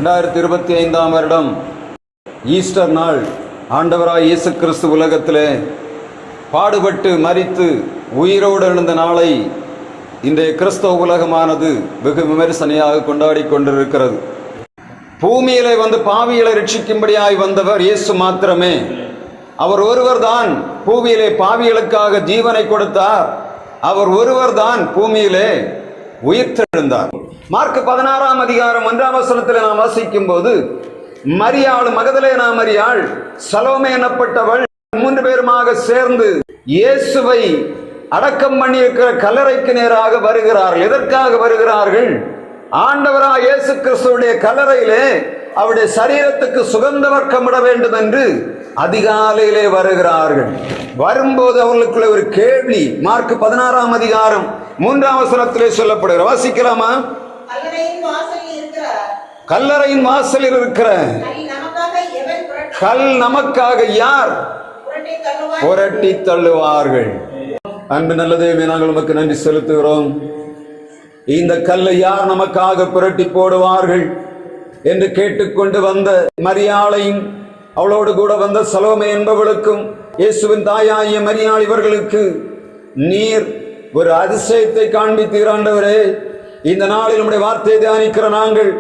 2025 வருடம் ஈஸ்டர் நாள் ஆண்டவராய் இயேசு கிறிஸ்து உலகத்திலே பாடுபட்டு மரித்து உயிரோடு எழுந்த நாளை இன்றைய கிறிஸ்தவ உலகமானது வெகு விமரிசனையாக கொண்டாடி கொண்டிருக்கிறது. பூமியிலே வந்து பாவிகளை ரட்சிக்கும்படியாய் வந்தவர் இயேசு மாத்திரமே. அவர் ஒருவர் தான் பூமியிலே பாவிகளுக்காக ஜீவனை கொடுத்தார். அவர் ஒருவர் தான் பூமியிலே உயிர்த்தெழுந்தார். மார்க் 16 அதிகாரம் 1 வசனத்தில் நாம் வாசிக்கும் போது, மரியாள், மகதலேனா மரியாள், சலோமே எனப்பட்டவள் 3 பேருமாக சேர்ந்து இயேசுவை அடக்கம் பண்ணியிருக்கிற கல்லறைக்கு நேராக வருகிறார்கள். எதற்காக வருகிறார்கள்? ஆண்டவராய் இயேசு கிறிஸ்துவுடைய கல்லறையிலே அவருடைய சரீரத்துக்கு சுகந்த வர்க்கமிட வேண்டும் என்று அதிகாலையிலே வருகிறார்கள். வரும்போது அவர்களுக்குள்ள ஒரு கேள்வி மார்க் 16 அதிகாரம் 3 வசனத்திலே சொல்லப்படுகிற, வாசிக்கலாமா? கல்லறையின் வாசலில் இருக்கிற கல் நமக்காக யார் புரட்டி தள்ளுவார்கள்? அன்பு நல்ல தேவனே, நாங்கள் உமக்கு நன்றி செலுத்துகிறோம். இந்த கல்லை யார் நமக்காக புரட்டி போடுவார்கள் என்று கேட்டுக்கொண்டு வந்த மரியாளையும் அவளோடு கூட வந்த சலோமே என்பவளுக்கும் இயேசுவின் தாயாகிய மரியாள் இவர்களுக்கு நீர் ஒரு அதிசயத்தை காண்பித்தீர். ஆண்டவரே, இந்த நாளில் நம்முடைய வார்த்தையை தியானிக்கிற நாங்கள்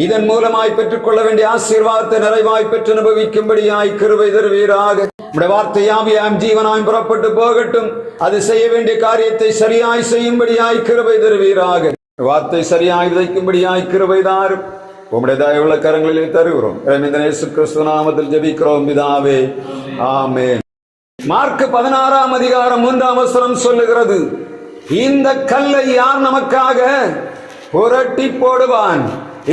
இதன் மூலமாய் பெற்றுக்கொள்ள வேண்டிய ஆசீர்வாதத்தை நிறைவாய் பெற்று அனுபவிக்கும்படியாய் கிருபை தருவீராக. நம்முடைய வார்த்தை யாவியாம் ஜீவனாய் புறப்பட்டு போகட்டும். அது செய்ய வேண்டிய காரியத்தை சரியாய் செய்யும்படியாய் கிருபை தருவீராக. வார்த்தை சரியாய் விதைக்கும்படியாய் கிருபை தாரும். உம்முடைய தயவுள்ள கரங்களிலே தருகிறோம். இயேசு கிறிஸ்து நாமத்தில் ஜெபிக்கிறோம் பிதாவே, ஆமென். மார்க் 16 அதிகாரம் 3 வசனம் சொல்லுகிறது, இந்த கல்லை யார் நமக்காக புரட்டி போடுவான்?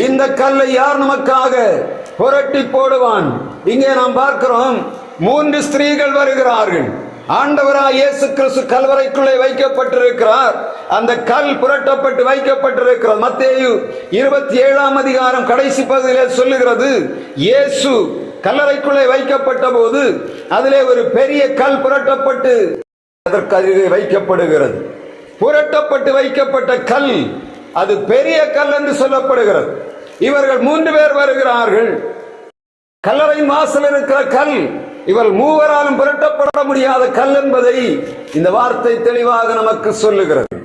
இந்த கல்லை யார் நமக்காக புரட்டி போடுவான்? இங்கே நாம் பார்க்கிறோம், 3 ஸ்திரீகள் வருகிறார்கள். ஆண்டவராய் இயேசு கிறிஸ்து கல்வரைக்குள்ளே வைக்கப்பட்டிருக்கிறார். அந்த கல் புரட்டப்பட்டு வைக்கப்பட்டிருக்கிறது. மத்தேயு 27 அதிகாரம் கடைசி பகுதியிலே சொல்லுகிறது, இயேசு கல்லறைக்குள்ளே வைக்கப்பட்ட போது அதிலே ஒரு பெரிய கல் புரட்டப்பட்டு அதற்கு அருகே வைக்கப்படுகிறது. புரட்டப்பட்டு வைக்கப்பட்ட கல் அது பெரிய கல் என்று சொல்லப்படுகிறது. இவர்கள் 3 பேர் வருகிறார்கள். கல்லறையின் வாசல் இருக்கிற கல் இவள் மூவராலும் புரட்டப்பட முடியாத கல் என்பதை இந்த வார்த்தை தெளிவாக நமக்கு சொல்லுகிறது.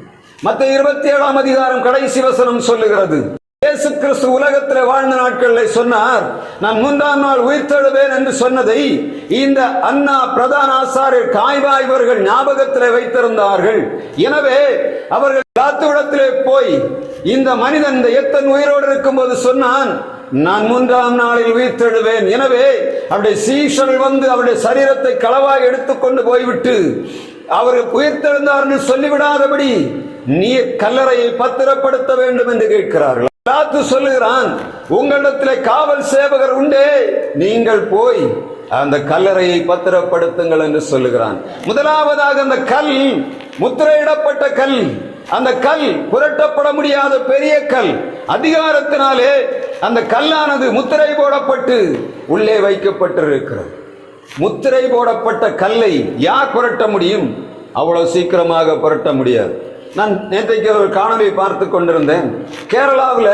மத்தேயு 27 அதிகாரம் கடைசி வசனம் சொல்லுகிறது, இயேசு கிறிஸ்து உலகத்தில் வாழ்ந்த நாட்களில் சொன்னார், நான் 3ஆம் நாள் உயிர்த்தெழுவேன் என்று சொன்னதை இந்த அன்னா பிரதான ஆசாரியர் காய்பா இவர்கள் ஞாபகத்தில் வைத்திருந்தார்கள். எனவே அவர்கள் காத்துவிடத்திலே போய் இந்த மனிதன் இந்த எத்தன் உயிரோடு இருக்கும் போது சொன்னான், நான் 3ஆம் நாளில் உயிர்த்தெழுவேன். எனவே அவருடைய சீஷர்கள் வந்து அவருடைய சரீரத்தை களவாக எடுத்துக்கொண்டு போய்விட்டு அவர் உயிர்த்தெழுந்தார் என்று சொல்லிவிடாதபடி நீர் கல்லறையை பத்திரப்படுத்த வேண்டும் என்று கேட்கிறார்கள். பிலாத்து சொல்லுகிறான், உங்களிடத்தில் காவல் சேவகர் உண்டே, நீங்கள் போய் அந்த கல்லறையை பத்திரப்படுத்துங்கள் என்று சொல்லுகிறான். முதலாவதாக அந்த கல் முத்திரையிடப்பட்ட கல். அந்த கல் புரட்டப்பட முடியாத பெரிய கல். அதிகாரத்தினாலே அந்த கல்லானது முத்திரை போடப்பட்டு உள்ளே வைக்கப்பட்டிருக்கிறது. முத்திரை போடப்பட்ட கல்லை யார் புரட்ட முடியும்? அவ்வளவு சீக்கிரமாக புரட்ட முடியாது. நான் நேற்றைக்கு ஒரு காணொலியை பார்த்து கொண்டிருந்தேன். கேரளாவில்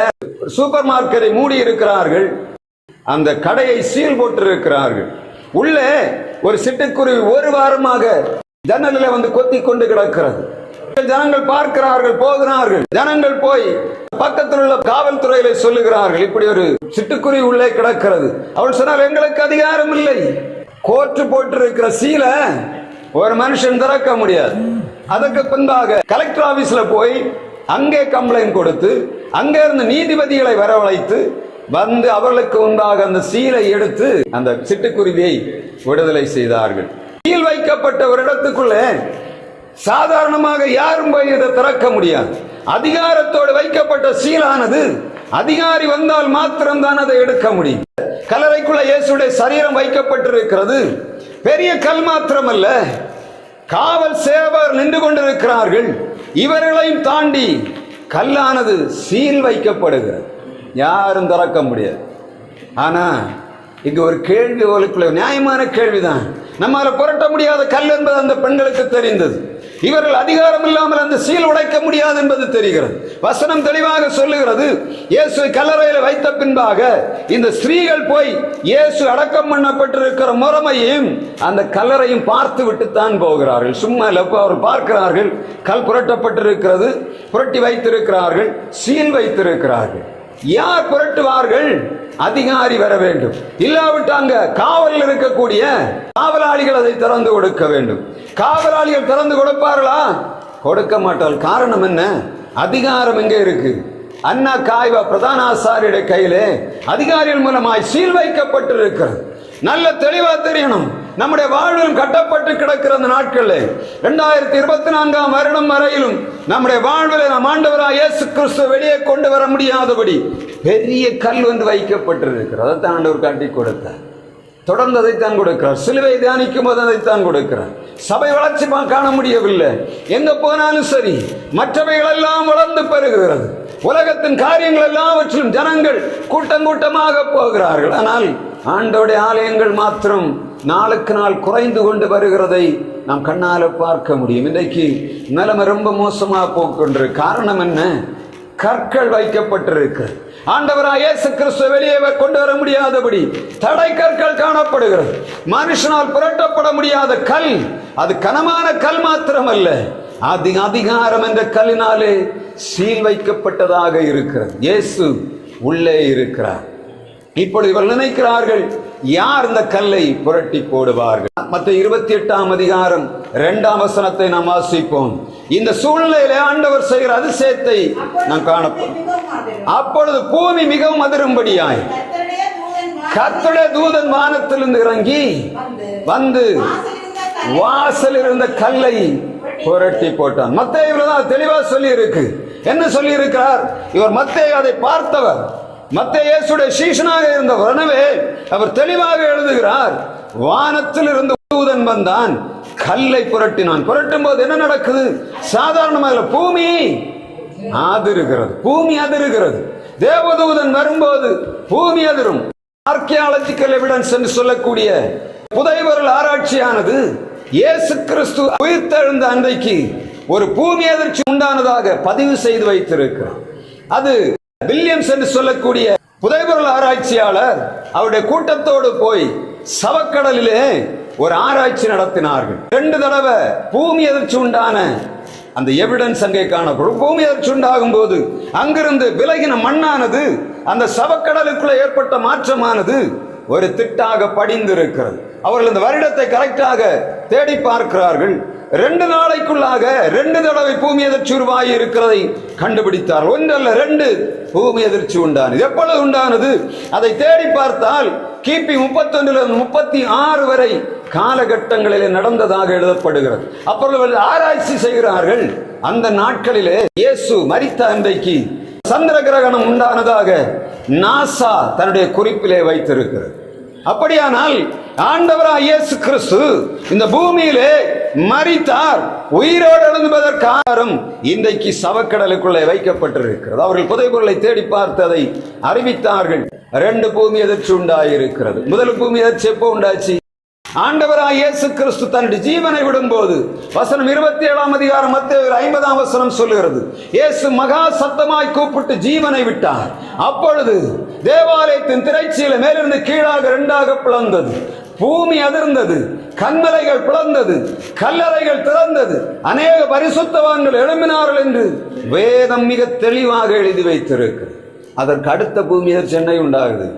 சூப்பர் மார்க்கெட்டை மூடி இருக்கிறார்கள். அந்த கடையை சீல் போட்டிருக்கிறார்கள். உள்ளே ஒரு சிட்டுக்குருவி 1 வாரமாக ஜன்னலில் வந்து கொத்தி கொண்டு கிடக்கிறது. ஜனங்கள் பார்க்கிறார்கள், போகிறார்கள். ஜனங்கள் போய் பக்கத்தில் உள்ள காவல்துறையில சொல்லுகிறார்கள், இப்படி ஒரு சிட்டுக்குருவி உள்ளே கிடக்கிறது. அவள் சொன்னால், எங்களுக்கு அதிகாரம் இல்லை. கோர்ட்டு போட்டிருக்கிற சீல ஒரு மனுஷன் திறக்க முடியாது. அதற்கு பின்பாக கலெக்டர் ஆபீஸ்ல போய் அங்கே கம்ப்ளைண்ட் கொடுத்து அங்கே இருந்து நீதிபதிகளை வரவழைத்து வந்து அவர்களுக்கு முன்பாக அந்த சீலை எடுத்து அந்த சிட்டுக்குருவியை விடுதலை செய்தார்கள். சீல் வைக்கப்பட்ட ஒரு இடத்துக்குள்ளே சாதாரணமாக யாரும் போய் இதை திறக்க முடியாது. அதிகாரத்தோடு வைக்கப்பட்ட சீலானது அதிகாரி வந்தால் மாத்திரம்தான் அதை எடுக்க முடியும். கல்லறைக்குள்ள இயேசுடைய சரீரம் வைக்கப்பட்டிருக்கிறது. பெரிய கல் மாத்திரமல்ல, காவல் சேவர் நின்று கொண்டிருக்கிறார்கள். இவர்களையும் தாண்டி கல்லானது சீல் வைக்கப்படுகிறது. யாரும் திறக்க முடியாது. ஆனா இங்க ஒரு கேள்வி, நியாயமான கேள்விதான். நம்மால புரட்ட முடியாத கல் என்பது அந்த பெண்களுக்கு தெரிந்தது. இவர்கள் அதிகாரம் இல்லாமல் அந்த சீல் உடைக்க முடியாது என்பது தெரிகிறது. வசனம் தெளிவாக சொல்லுகிறது, இயேசு கல்லறையில் வைத்த பின்பாக இந்த ஸ்திரீகள் போய் இயேசு அடக்கம் பண்ணப்பட்டிருக்கிற முறைமையும் அந்த கல்லறையும் பார்த்து விட்டுத்தான் போகிறார்கள். சும்மா அவர்கள் பார்க்கிறார்கள், கல் புரட்டப்பட்டிருக்கிறது, புரட்டி வைத்திருக்கிறார்கள், சீல் வைத்திருக்கிறார்கள். யார் புரட்டுவார்கள்? அதிகாரி வர வேண்டும். இல்லாவிட்டாங்க காவலில் இருக்கக்கூடிய காவலாளிகள் அதை திறந்து கொடுக்க வேண்டும். காவலாளிகள் திறந்து கொடுப்பார்களா? கொடுக்க மாட்டார்கள். காரணம் என்ன? அதிகாரம் எங்கே இருக்கு? அண்ணா காய்வா பிரதான ஆசாரியுடைய கையிலே அதிகாரிகள் மூலமாய் சீல் வைக்கப்பட்டிருக்கிறது. நல்ல தெளிவா தெரியணும். நம்முடைய வாழ்வில் கட்டப்பட்டு கிடக்கிற அந்த நாட்களில் 2024ஆம் வருடம் வரையிலும் நம்முடைய வாழ்வில் நம் ஆண்டவராய் இயேசு கிறிஸ்து வெளியே கொண்டு வர முடியாதபடி பெரிய கல் வந்து வைக்கப்பட்டிருக்கிறது. அதைத்தான் ஆண்டவர் காட்டி கொடுத்தார். தொடர்ந்து அதைத்தான் கொடுக்கிறார். சிலுவை தியானிக்கும் போது அதைத்தான் கொடுக்கிறார். சபை வளர்ச்சி காண முடியவில்லை. எங்க போனாலும் சரி, மற்றவைகள் எல்லாம் வளர்ந்து பெறுகிறது. உலகத்தின் காரியங்கள் எல்லாவற்றிலும் ஜனங்கள் கூட்டம் கூட்டமாக போகிறார்கள். ஆனால் ஆண்டவருடைய ஆலயங்கள் மாத்திரம் நாளுக்கு நாள் குறைந்து கொண்டு வருகிறதை நாம் கண்ணால பார்க்க முடியும். இன்றைக்கு நிலைமை ரொம்ப மோசமாக போகின்ற காரணம் என்ன? கற்கள் வைக்கப்பட்டிருக்கு. ஆண்டவராய் இயேசு கிறிஸ்து வெளியே கொண்டு வர முடியாதபடி தடை கற்கள் காணப்படுகிறது. மனுஷனால் புரட்டப்பட முடியாத கல், அது கனமான கல் மாத்திரமல்ல, அதிகாரம் என்ற கல்லினாலே சீல் வைக்கப்பட்டதாக இருக்கிறது. இயேசு உள்ளே இருக்கிறார். இப்பொழுது இவர்கள் நினைக்கிறார்கள், யார் இந்த கல்லை புரட்டி போடுவார்கள்? மத்தேயு 28ஆம் அதிகாரம் 2ஆம் வசனத்தை நாம் வாசிப்போம். இந்த சூழ்நிலையிலே ஆண்டவர் செய்கிற அதிசயத்தை நாம் காணப்போம். அப்பொழுது பூமி மிகவும் அதிரும்படியாய் கர்த்தருடைய தூதன் வானத்திலிருந்து இறங்கி வந்து வாசல் இருந்த கல்லை புரட்டி போட்டான். மத்தேயு தெளிவா சொல்லி இருக்கு. என்ன சொல்லி இருக்கிறார்? இவர் மத்தேயு அதை பார்த்தவர், மத்தேயு இயேசுடைய சீஷனாக இருந்தவர். எனவே அவர் தெளிவாக எழுதுகிறார், வானத்தில் இருந்து தூதன் வந்தான், கல்லை புரட்டினான். புரட்டும் போது என்ன நடக்குது? சாதாரணமாக பூமி அதிருகிறது. பூமி அதிருகிறது. தேவதூதன் வரும்போது பூமி அதிரும். ஆர்கியாலஜிக்கல் எவிடன்ஸ் என்று சொல்லக்கூடிய புதைபொருள் ஆராய்ச்சியானது இயேசு கிறிஸ்து உயிர்த்தெழுந்த அன்றைக்கு ஒரு பூமி அதிர்ச்சி உண்டானதாக பதிவு செய்து வைத்திருக்கிறார். அது வில்லியம்ஸ் என்று சொல்லக்கூடிய புதைபொருள் ஆராய்ச்சியாளர் அவருடைய கூட்டத்தோடு போய் சவக்கடலிலே ஒரு ஆராய்ச்சி நடத்தினார்கள். 2 தடவை பூமி அதிர்ச்சி உண்டான அந்த எவிடன்ஸ் அங்கே காணப்படும். பூமி அதிர்ச்சி உண்டாகும் போது அங்கிருந்து விலகின மண்ணானது அந்த சவக்கடலுக்குள்ள ஏற்பட்ட மாற்றமானது ஒரு திட்டாக படிந்திருக்கிறது. அவர்கள் இந்த வருடத்தை கரெக்டாக தேடி பார்க்கிறார்கள். 2 நாளைக்குள்ளாக 2 தடவை பூமி அதிர்ச்சி உருவாகி இருக்கிறதை கண்டுபிடித்தார். 1 அல்ல 2 பூமி அதிர்ச்சி உண்டானது. எப்பொழுது உண்டானது? அதை தேடி பார்த்தால் கிபி 31 36 வரை காலகட்டங்களிலே நடந்ததாக எழுதப்படுகிறது. அப்பொழுது ஆராய்ச்சி செய்கிறார்கள். அந்த நாட்களிலே இயேசு மரித்த அன்றைக்கு சந்திர கிரகணம் உண்டானதாக நாசா தன்னுடைய குறிப்பிலே வைத்திருக்கிறது. அப்படியானால் ஆண்டவராய் இயேசு கிறிஸ்து இந்த பூமியிலே மரித்தார், உயிரோடு எழுந்துவதற்காக இன்றைக்கு சவக்கடலுக்குள்ளே வைக்கப்பட்டிருக்கிறது. அவர்கள் புதைபொருளை தேடி பார்த்து அதை அறிவித்தார்கள். 2 பூமி அதிர்ச்சி உண்டாயிருக்கிறது. முதல் பூமி அதிர்ச்சி எப்போ உண்டாச்சு? ஆண்டவராய் இயேசு கிறிஸ்து தன்னுடைய ஜீவனை விடும்போது. வசனம் 27ஆம் அதிகாரம் மத்தேயு 50ஆம் வசனம் சொல்லுகிறது, இயேசு மகா சத்தமாய் கூப்பிட்டு ஜீவனை விட்டார். அப்பொழுது தேவாலயத்தின் திரைச்சீலை மேலிருந்து கீழாக 2ஆக பிளந்தது. பூமி அதிர்ந்தது, கண்மலைகள் பிளந்தது, கல்லறைகள் திறந்தது, அநேக பரிசுத்தவான்கள் எழும்பினார்கள் என்று வேதம் மிக தெளிவாக எழுதி வைத்திருக்கிறது. அதற்கு அடுத்த பூமி அதிர்ச்சி சென்னை உண்டாகுது.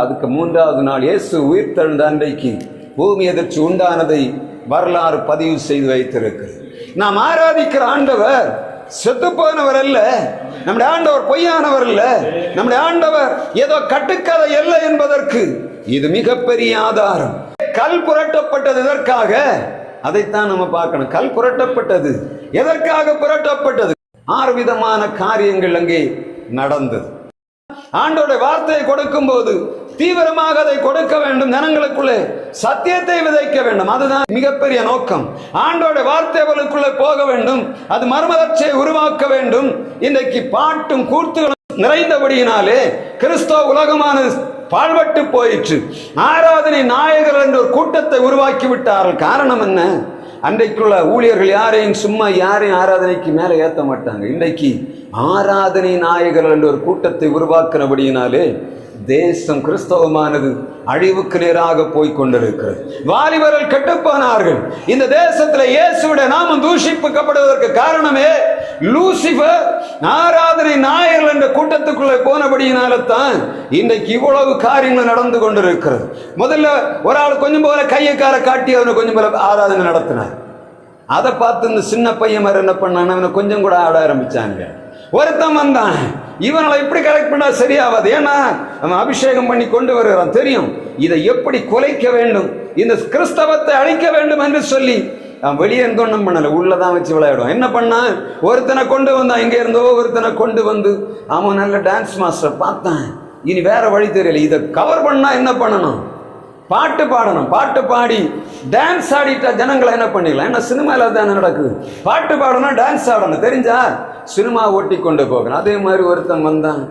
அதுக்கு 3வது நாள் இயேசு உயிர்த்தெழுந்த அன்றைக்கு பூமி அதிர்ச்சி உண்டானதை வரலாறு பதிவு செய்து வைத்திருக்கிறது. நாம் ஆராதிக்கிற ஆண்டவர் செத்து போனவர் அல்ல. நம்முடைய ஆண்டவர் பொய்யானவர் அல்ல. நம்முடைய ஆண்டவர் ஏதோ கட்டுக்கதை அல்ல என்பதற்கு இது மிகப்பெரிய ஆதாரம். கல் புரட்டப்பட்டது எதற்காக? அதைத்தான் நம்ம பார்க்கணும். கல் புரட்டப்பட்டது எதற்காக புரட்டப்பட்டது? 6 விதமான காரியங்கள் அங்கே நடந்தது. ஆண்டோட வார்த்தையை கொடுக்கும் போது தீவிரமாக அதை கொடுக்க வேண்டும். ஜனங்களுக்குள்ளே சத்தியத்தை விதைக்க வேண்டும். அதுதான் மிகப்பெரிய நோக்கம். ஆண்டோட வார்த்தை அவர்களுக்குள்ளே போக வேண்டும். அது மர்மதர்ச்சியை உருவாக்க வேண்டும். இன்றைக்கு பாட்டும் கூத்துகளும் நிறைந்தபடியினாலே கிறிஸ்தவ உலகமானது பாழ்பட்டு போயிற்று. ஆராதனை நாயகர் என்ற ஒரு கூட்டத்தை உருவாக்கி விட்டார்கள். காரணம் என்ன? அன்றைக்குள்ள ஊழியர்கள் யாரையும் சும்மா யாரையும் ஆராதனைக்கு மேலே ஏற்ற மாட்டாங்க. இன்றைக்கு ஆராதனை நாயகர்கள் என்ற ஒரு கூட்டத்தை உருவாக்கினபடியினாலே தேசம் கிறிஸ்தவமானது அழிவுக்கு நேராக போய் கொண்டிருக்கிறது. வாலிபர்கள் கெட்டுப்போனார்கள். இந்த தேசத்தில் இயேசுடைய நாமம் தூஷிக்கப்படுவதற்கு காரணமே லூசிபர் ஆராதனை நாயகர்கள் என்ற கூட்டத்துக்குள்ளே போனபடியினால தான் இன்றைக்கு இவ்வளவு காரியங்கள் நடந்து கொண்டிருக்கிறது. முதல்ல ஒரு ஆள் கொஞ்சம் போல கையை கால காட்டி அவனை கொஞ்சம் போல ஆராதனை நடத்தினார். அதை பார்த்து இந்த சின்ன பையன் மாதிரி என்ன பண்ணான், அவனை கொஞ்சம் கூட ஆட ஆரம்பிச்சாங்க. ஒருத்தன் வந்தான், இவனை எப்படி கரெக்ட் பண்ணா சரியாவது, ஏன்னா அவன் அபிஷேகம் பண்ணி கொண்டு வருகிறான், தெரியும் இதை எப்படி குலைக்க வேண்டும், இந்த கிறிஸ்தவத்தை அழிக்க வேண்டும் என்று சொல்லி அவன் வெளியே இருந்தோன்னும் பண்ணல, உள்ளதான் வச்சு விளையாடுவான். என்ன பண்ணான், ஒருத்தனை கொண்டு வந்தான், இங்கே இருந்தோ ஒருத்தனை கொண்டு வந்து அவன் நல்ல டான்ஸ் மாஸ்டர் பார்த்தான். இனி வேற வழி தெரியல, இதை கவர் பண்ணா என்ன பண்ணணும், பாட்டு பாடணும். பாட்டு பாடி டான்ஸ் ஆடிட்டா ஜனங்களை என்ன பண்ணிடலாம், ஏன்னா சினிமாவில் தானே நடக்குது. பாட்டு பாடணும், டான்ஸ் ஆடணும், தெரிஞ்சா சினிமா ஓட்டி கொண்டு போகணும். அதே மாதிரி ஒருத்தன் வந்தான்,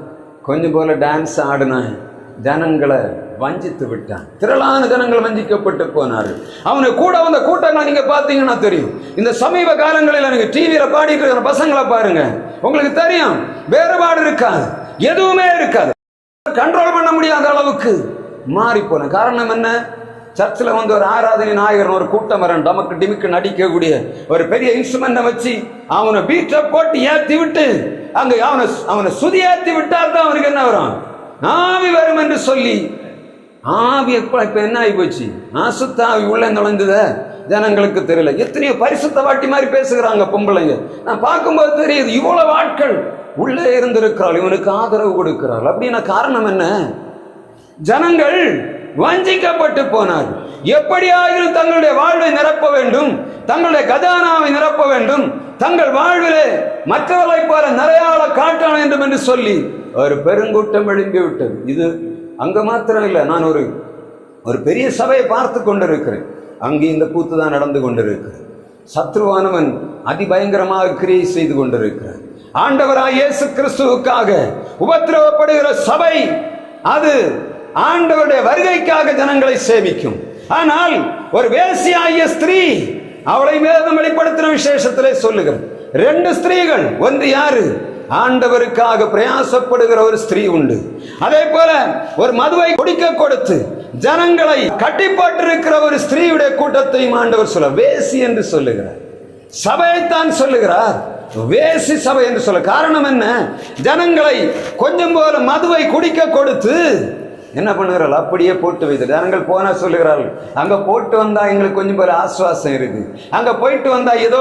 கொஞ்சம் போல டான்ஸ் ஆடினான், ஜனங்களை வஞ்சித்து விட்டான். திரளான ஜனங்கள் வஞ்சிக்கப்பட்டு போனார்கள். அவனை கூட வந்த கூட்டங்களை நீங்க பார்த்தீங்கன்னா தெரியும். இந்த சமீப காலங்களில் எனக்கு டிவியில பாடிட்டு இருக்கிற பசங்களை பாருங்க, உங்களுக்கு தெரியும் வேறுபாடு இருக்காது, எதுவுமே இருக்காது, கண்ட்ரோல் பண்ண முடியாத அளவுக்கு மாறி போன. காரணம் என்ன, சர்ச்சில் வந்து ஒரு ஆராதனை நாயகர் ஒரு கூட்டம் வரணும், டமக்கு டிமிக்கு நடிக்கக்கூடிய ஒரு பெரிய இன்ஸ்ட்ருமெண்ட்டை வச்சு அவனை பீட்டை போட்டு ஏற்றி விட்டு அங்கே அவனை சுதி ஏற்றி விட்டால் தான் அவனுக்கு என்ன வரும், ஆவி வரும் என்று சொல்லி ஆவி இப்ப என்ன ஆகி போச்சு, அசுத்தாவி உள்ள நுழைந்தத ஜனங்களுக்கு தெரியல. எத்தனையோ பரிசுத்த வாட்டி மாதிரி பேசுகிறாங்க பொம்பளைங்க. நான் பார்க்கும்போது தெரியுது இவ்வளவு ஆட்கள் உள்ளே இருந்திருக்கிறாள், இவனுக்கு ஆதரவு கொடுக்கிறாள். அப்படின்னா காரணம் என்ன, ஜனங்கள் வஞ்சிக்கப்பட்டு போனார். எப்படியாயினும் தங்களுடைய வாழ்வை நிரப்ப வேண்டும், தங்களுடைய கஜானாவை நிரப்ப வேண்டும், தங்கள் வாழ்விலே மற்றவர்களை போல நிறையாள காட்ட வேண்டும் என்று சொல்லி ஒரு பெருங்கூட்டம் எழும்பி விட்டது. இது அங்க மாத்திரம் இல்லை, நான் ஒரு பெரிய சபையை பார்த்து கொண்டிருக்கிறேன். அங்கே இந்த கூத்து தான் நடந்து கொண்டிருக்கிறது. சத்ருவானவன் அதிபயங்கரமாக கிரியை செய்து கொண்டிருக்கிறார். ஆண்டவராய் இயேசு கிறிஸ்துவுக்காக உபத்திரவப்படுகிற சபை அது ஆண்டவருடைய வருகைக்காக ஜனங்களை சேவிக்கும். ஆனால் ஒரு வேசியாகிய ஸ்திரீ, அவளை வேதம் வெளிப்படுத்தின விசேஷத்திலே சொல்லுகிறது. 2 ஸ்திரீகள், ஒன்று யாரு, ஆண்டவருக்காக பிரயாசப்படுகிற ஒரு ஸ்திரீ உண்டு. அதே போல ஒரு மதுவை குடிக்க கொடுத்து ஜனங்களை கட்டிப்பட்டிருக்கிற ஒரு ஸ்திரீயுடைய கூட்டத்தையும் ஆண்டவர் சொல்ல வேசி என்று சொல்லுகிறார். சபையைத்தான் சொல்லுகிறார், வேசி சபை என்று சொல்ல. காரணம் என்ன, ஜனங்களை கொஞ்சம் போல மதுவை குடிக்க கொடுத்து என்ன பண்ணுகிறார்கள், அப்படியே போட்டு வைத்து ஜனங்கள் போனா சொல்லுகிறார்கள், அங்க போட்டு வந்தா எங்களுக்கு கொஞ்சம் போல ஆசுவாசம் இருக்கு, அங்க போயிட்டு வந்தா ஏதோ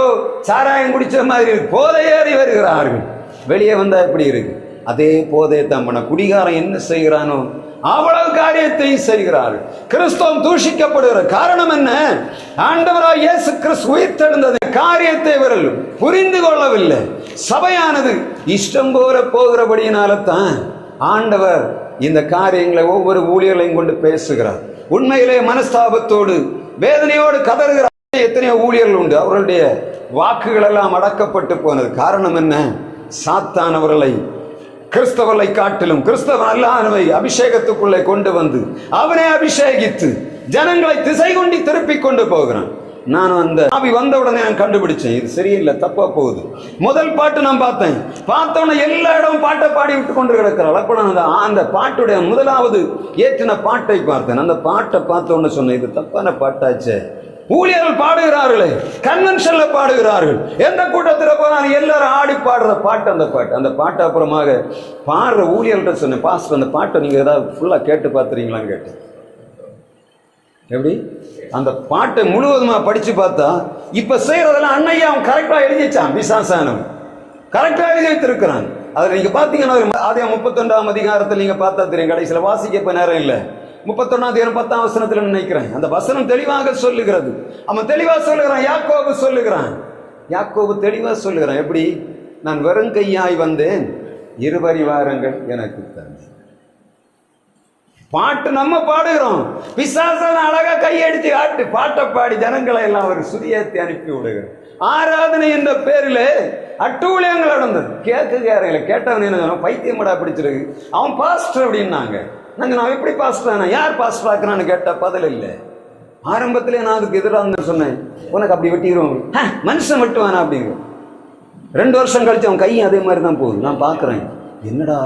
சாராயம் குடிச்ச மாதிரி இருக்கு, போதையேறி வருகிறார்கள். வெளியே வந்தா எப்படி இருக்கு, அதே போதையை தான் பண்ண. குடிகாரன் என்ன செய்கிறானோ அவ்வளவு காரியத்தையும் செய்கிறார்கள். கிறிஸ்தவம் தூஷிக்கப்படுகிற காரணம் என்ன, ஆண்டவராய் இயேசு கிறிஸ்து உயிர்த்தெழுந்தது காரியத்தை இவர்கள் புரிந்து கொள்ளவில்லை. சபையானது இஷ்டம் போல போகிறபடியினால தான் ஆண்டவர் இந்த காரியங்களை ஒவ்வொரு ஊழியர்களையும் கொண்டு பேசுகிறார். உண்மையிலே மனஸ்தாபத்தோடு வேதனையோடு கதறுகிற எத்தனையோ ஊழியர்கள் உண்டு. அவர்களுடைய வாக்குகள் எல்லாம் அடக்கப்பட்டு போனது. காரணம் என்ன, சாத்தான் அவர்களை கிறிஸ்தவர்களை காட்டிலும் கிறிஸ்தவன் அல்லாதவை அபிஷேகத்துக்குள்ளே கொண்டு வந்து அவனை அபிஷேகித்து ஜனங்களை திசை கொண்டு திருப்பி கொண்டு போகிறான். நான் அந்த ஆவி வந்த உடனே நான் கண்டுபிடிச்சேன், இது சரியில்லை, தப்பா போகுது. முதல் பாட்டு நான் பார்த்தோன்னே எல்லா இடமும் பாட்டை பாடி விட்டு கொண்டு கிடக்கிறாள். அப்ப நான் அந்த பாட்டுடைய முதலாவது ஏற்றின பாட்டை பார்த்தேன். அந்த பாட்டை பார்த்த உடனே சொன்னேன், இது தப்பான பாட்டாச்சே. ஊழியர்கள் பாடுகிறார்களே, கன்வென்ஷன்ல பாடுகிறார்கள், எந்த கூட்டத்தில் போனாலும் எல்லாரும் ஆடி பாடுற பாட்டு அந்த பாட்டு அப்புறமாக பாடுற ஊழியர்கள்ட்ட சொன்னேன், பாஸ்டர் அந்த பாட்டை நீங்க ஏதாவது ஃபுல்லா கேட்டு பார்த்துறீங்களான்னு கேட்டேன். எப்படி அந்த பாட்டை முழுவதுமா படிச்சு பார்த்தா இப்ப செய்யறதெல்லாம் அன்னையா அவன் கரெக்டா எழுதி வச்சான், பிசாசானம் கரெக்டா எழுதி வைத்திருக்கிறான். அதுல நீங்க பாத்தீங்கன்னா ஆதியாகமம் 31ஆம் அதிகாரத்தில் நீங்க பார்த்தா தெரியும். கடைசியில வாசிக்க இப்ப நேரம் இல்லை. 31ஆம் அதிகாரம் 10ஆம் வசனத்துல நினைக்கிறேன். அந்த வசனம் தெளிவாக சொல்லுகிறது. அவன் தெளிவா சொல்லுகிறான், யாக்கோபு தெளிவா சொல்லுகிறான். எப்படி, நான் வெறும் கையாய் வந்தேன், இருபரி வாரங்கள் எனக்கு தந்தேன். பாட்டு நம்ம பாடுகிறோம், பிசாசன் அழகா கையடித்து ஆட்டு பாட்டை பாடி ஜனங்களை எல்லாம் ஒரு சுதியத்தை அனுப்பி விடுகிறோம். ஆராதனை என்ற பேரில் அட்டூழியங்கள் நடந்தது. கேட்குறாங்களே, கேட்டவன் என்ன பைத்தியமடா பிடிச்சிருக்கு, அவன் பாஸ்டர் அப்படின்னாங்க. நான் எப்படி பாஸ்டர், யார் பாஸ்டர் ஆக்குறான்னு கேட்ட பதில் இல்லை. ஆரம்பத்திலே நான் அதுக்கு எதிராக சொன்னேன், உனக்கு அப்படி வெட்டிடுவோம், மனுஷன் வெட்டுவானா அப்படிங்கிற. 2 வருஷம் கழிச்சு அவன் கையும் அதே மாதிரி தான் போகுது. நான் பார்க்குறேன், என்னடா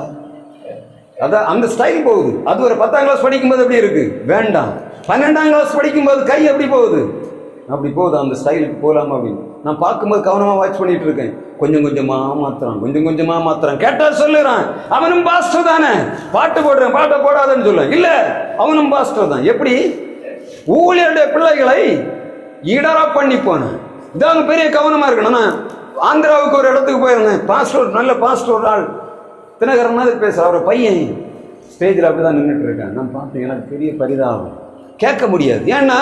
அதான் அந்த ஸ்டைல் போகுது. அது ஒரு 10ஆம் கிளாஸ் படிக்கும்போது எப்படி இருக்கு, வேண்டாம். 12ஆம் கிளாஸ் படிக்கும்போது கை எப்படி போகுது, அப்படி போகுது. அந்த ஸ்டைலுக்கு போகலாமா அப்படின்னு நான் பார்க்கும்போது கவனமாக வாட்ச் பண்ணிட்டு இருக்கேன். கொஞ்சம் கொஞ்சமாக மாத்துறான். கேட்டா சொல்லுறான், அவனும் பாஸ்டர் தானே, பாட்டு போடுறேன், பாட்டை போடாதன்னு சொல்ல, இல்ல அவனும் பாஸ்டர் தான். எப்படி ஊழியருடைய பிள்ளைகளை இடரா பண்ணி போனேன். இதாங்க பெரிய கவனமா இருக்கணும். நான் ஆந்திராவுக்கு ஒரு இடத்துக்கு போயிருந்தேன். பாஸ்டர், நல்ல பாஸ்டர் ஒரு ஆள், தினகரன் மாதிரி பேசுற அவர் பையன் ஸ்டேஜில் அப்படிதான் நின்றுட்டு இருக்கான். நான் பார்த்தேன், எனக்கு பெரிய பரிதாபம். கேட்க முடியாது. ஏன்னா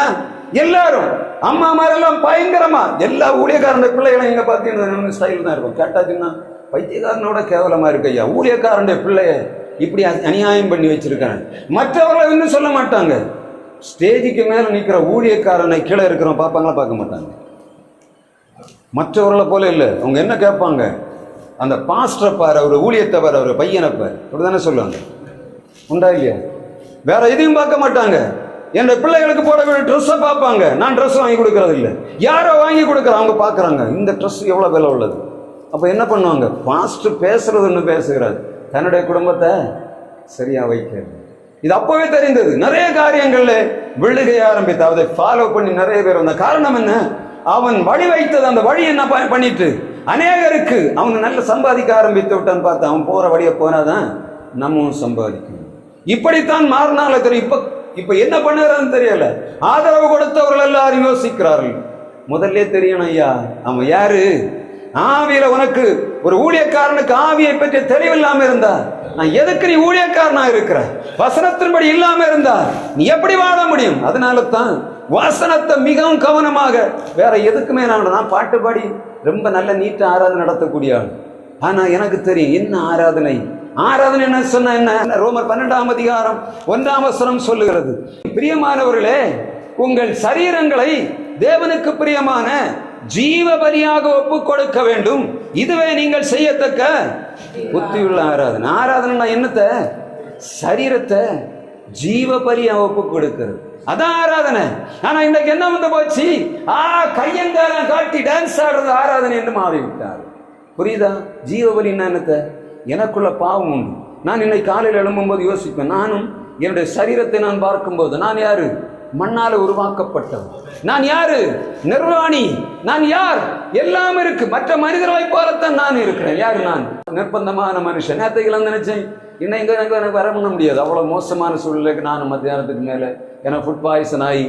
எல்லாரும் அம்மா மாதிரிலாம் பயங்கரமா எல்லா ஊழியக்காரனுடைய பிள்ளைகளை நீங்க பார்த்தீங்கன்னா ஸ்டைல் தான் இருக்கும். கேட்டாச்சுன்னா பைத்தியக்காரனோட கேவலமா இருக்கு ஐயா, ஊழியக்காரனுடைய பிள்ளைய இப்படி அநியாயம் பண்ணி வச்சிருக்காங்க. மற்றவர்களை இன்னும் சொல்ல மாட்டாங்க. ஸ்டேஜுக்கு மேல நிற்கிற ஊழியக்காரனை கீழே இருக்கிறவங்க பார்ப்பாங்களா, பார்க்க மாட்டாங்க. மற்றவர்களை போல இல்லை. அவங்க என்ன கேட்பாங்க, அந்த பாஸ்டரை பாரு, அவர் ஊழியத்தை பாரு, அவர் பையனை பாரு, அப்படிதானே சொல்லுவாங்க. உண்டா இல்லையா? வேற எதையும் பார்க்க மாட்டாங்க. என் பிள்ளைகளுக்கு போட வேண்டிய ட்ரெஸ்ஸை பார்ப்பாங்க. நான் ட்ரெஸ் வாங்கி கொடுக்கறது இல்லை, யாரோ வாங்கி கொடுக்குற, அவங்க பார்க்குறாங்க இந்த ட்ரெஸ் எவ்வளோ விலை உள்ளது. அப்போ என்ன பண்ணுவாங்க, பாஸ்டர் பேசுறது ஒன்று பேசுகிறார், தன்னுடைய குடும்பத்தை சரியா வைக்கிறது. இது அப்பவே தெரிந்தது. நிறைய காரியங்கள்ல விழுகை ஆரம்பித்து அதை ஃபாலோ பண்ணி நிறைய பேர் வந்த காரணம் என்ன, அவன் வழி வைத்தது அந்த வழி என்ன பண்ணிட்டு அநேகருக்கு அவன் நல்ல சம்பாதிக்க ஆரம்பித்து விட்டான்னு பார்த்தா, அவன் போற வழியை போனாதான் நம்மவும் சம்பாதிக்கணும். இப்படித்தான் மாறினால தெரியும். இப்ப என்ன பண்ணுறான்னு தெரியல. ஆதரவு கொடுத்தவர்கள் எல்லாரும் யோசிக்கிறார்கள். முதல்ல தெரியணும் ஐயா, அவன் யாரு. ஆவியில உனக்கு ஒரு ஊழியக்காரனுக்கு ஆவியை பற்றி தெளிவில்லாம இருந்தா, நான் எதுக்கு நீ ஊழியக்காரனா இருக்கிற, வசனத்தின்படி இல்லாம இருந்தா நீ எப்படி வாழ முடியும்? அதனால தான் வசனத்தை மிகவும் கவனமாக, வேற எதுக்குமே நான் பாட்டு பாடி ரொம்ப நல்ல நீட்டா ஆராதனை நடத்தக்கூடிய ஆள். ஆனா எனக்கு தெரியும் என்ன ஆராதனை என்ன சொன்ன என்ன. ரோமர் 12ஆம் அதிகாரம் 1ஆம் வசனம் சொல்லுகிறது, பிரியமானவர்களே உங்கள் சரீரங்களை தேவனுக்கு பிரியமான ஜீவ பலியாக ஒப்பு கொடுக்க வேண்டும், இதுவே நீங்கள் செய்யத்தக்க புத்தியுள்ள ஆராதனை. ஆராதனை என்னத்த, சரீரத்தை ஜீவ பலியா ஒப்பு கொடுக்கிறது, அதான் ஆராதனை. ஆனா இன்றைக்கு என்ன வந்து போச்சு, கையங்காலம் காட்டி டான்ஸ் ஆடுறது ஆராதனை என்று மாறிவிட்டார். புரியுதா? ஜீவ பலி என்னத்த, எனக்குள்ள பாவம் உண்டு. நான் இன்னைக்கு காலையில் எழும்பும்போது யோசிப்பேன், நானும் என்னுடைய சரீரத்தை நான் பார்க்கும்போது நான் யாரு, மண்ணால உருவாக்கப்பட்டவன். நான் யாரு, நிர்வாணி. நான் யார், எல்லாம் இருக்கு. மற்ற மனிதர்களை போலத்தான் நான் இருக்கிறேன். யாரு நான், நிர்பந்தமான மனுஷன். நேரத்தைக்கு நினைச்சேன், இன்னும் எனக்கு வர பண்ண முடியாது, அவ்வளவு மோசமான சூழ்நிலைக்கு நான் மத்தியானத்துக்கு மேல எனக்கு ஃபுட் பாய்சன் ஆகி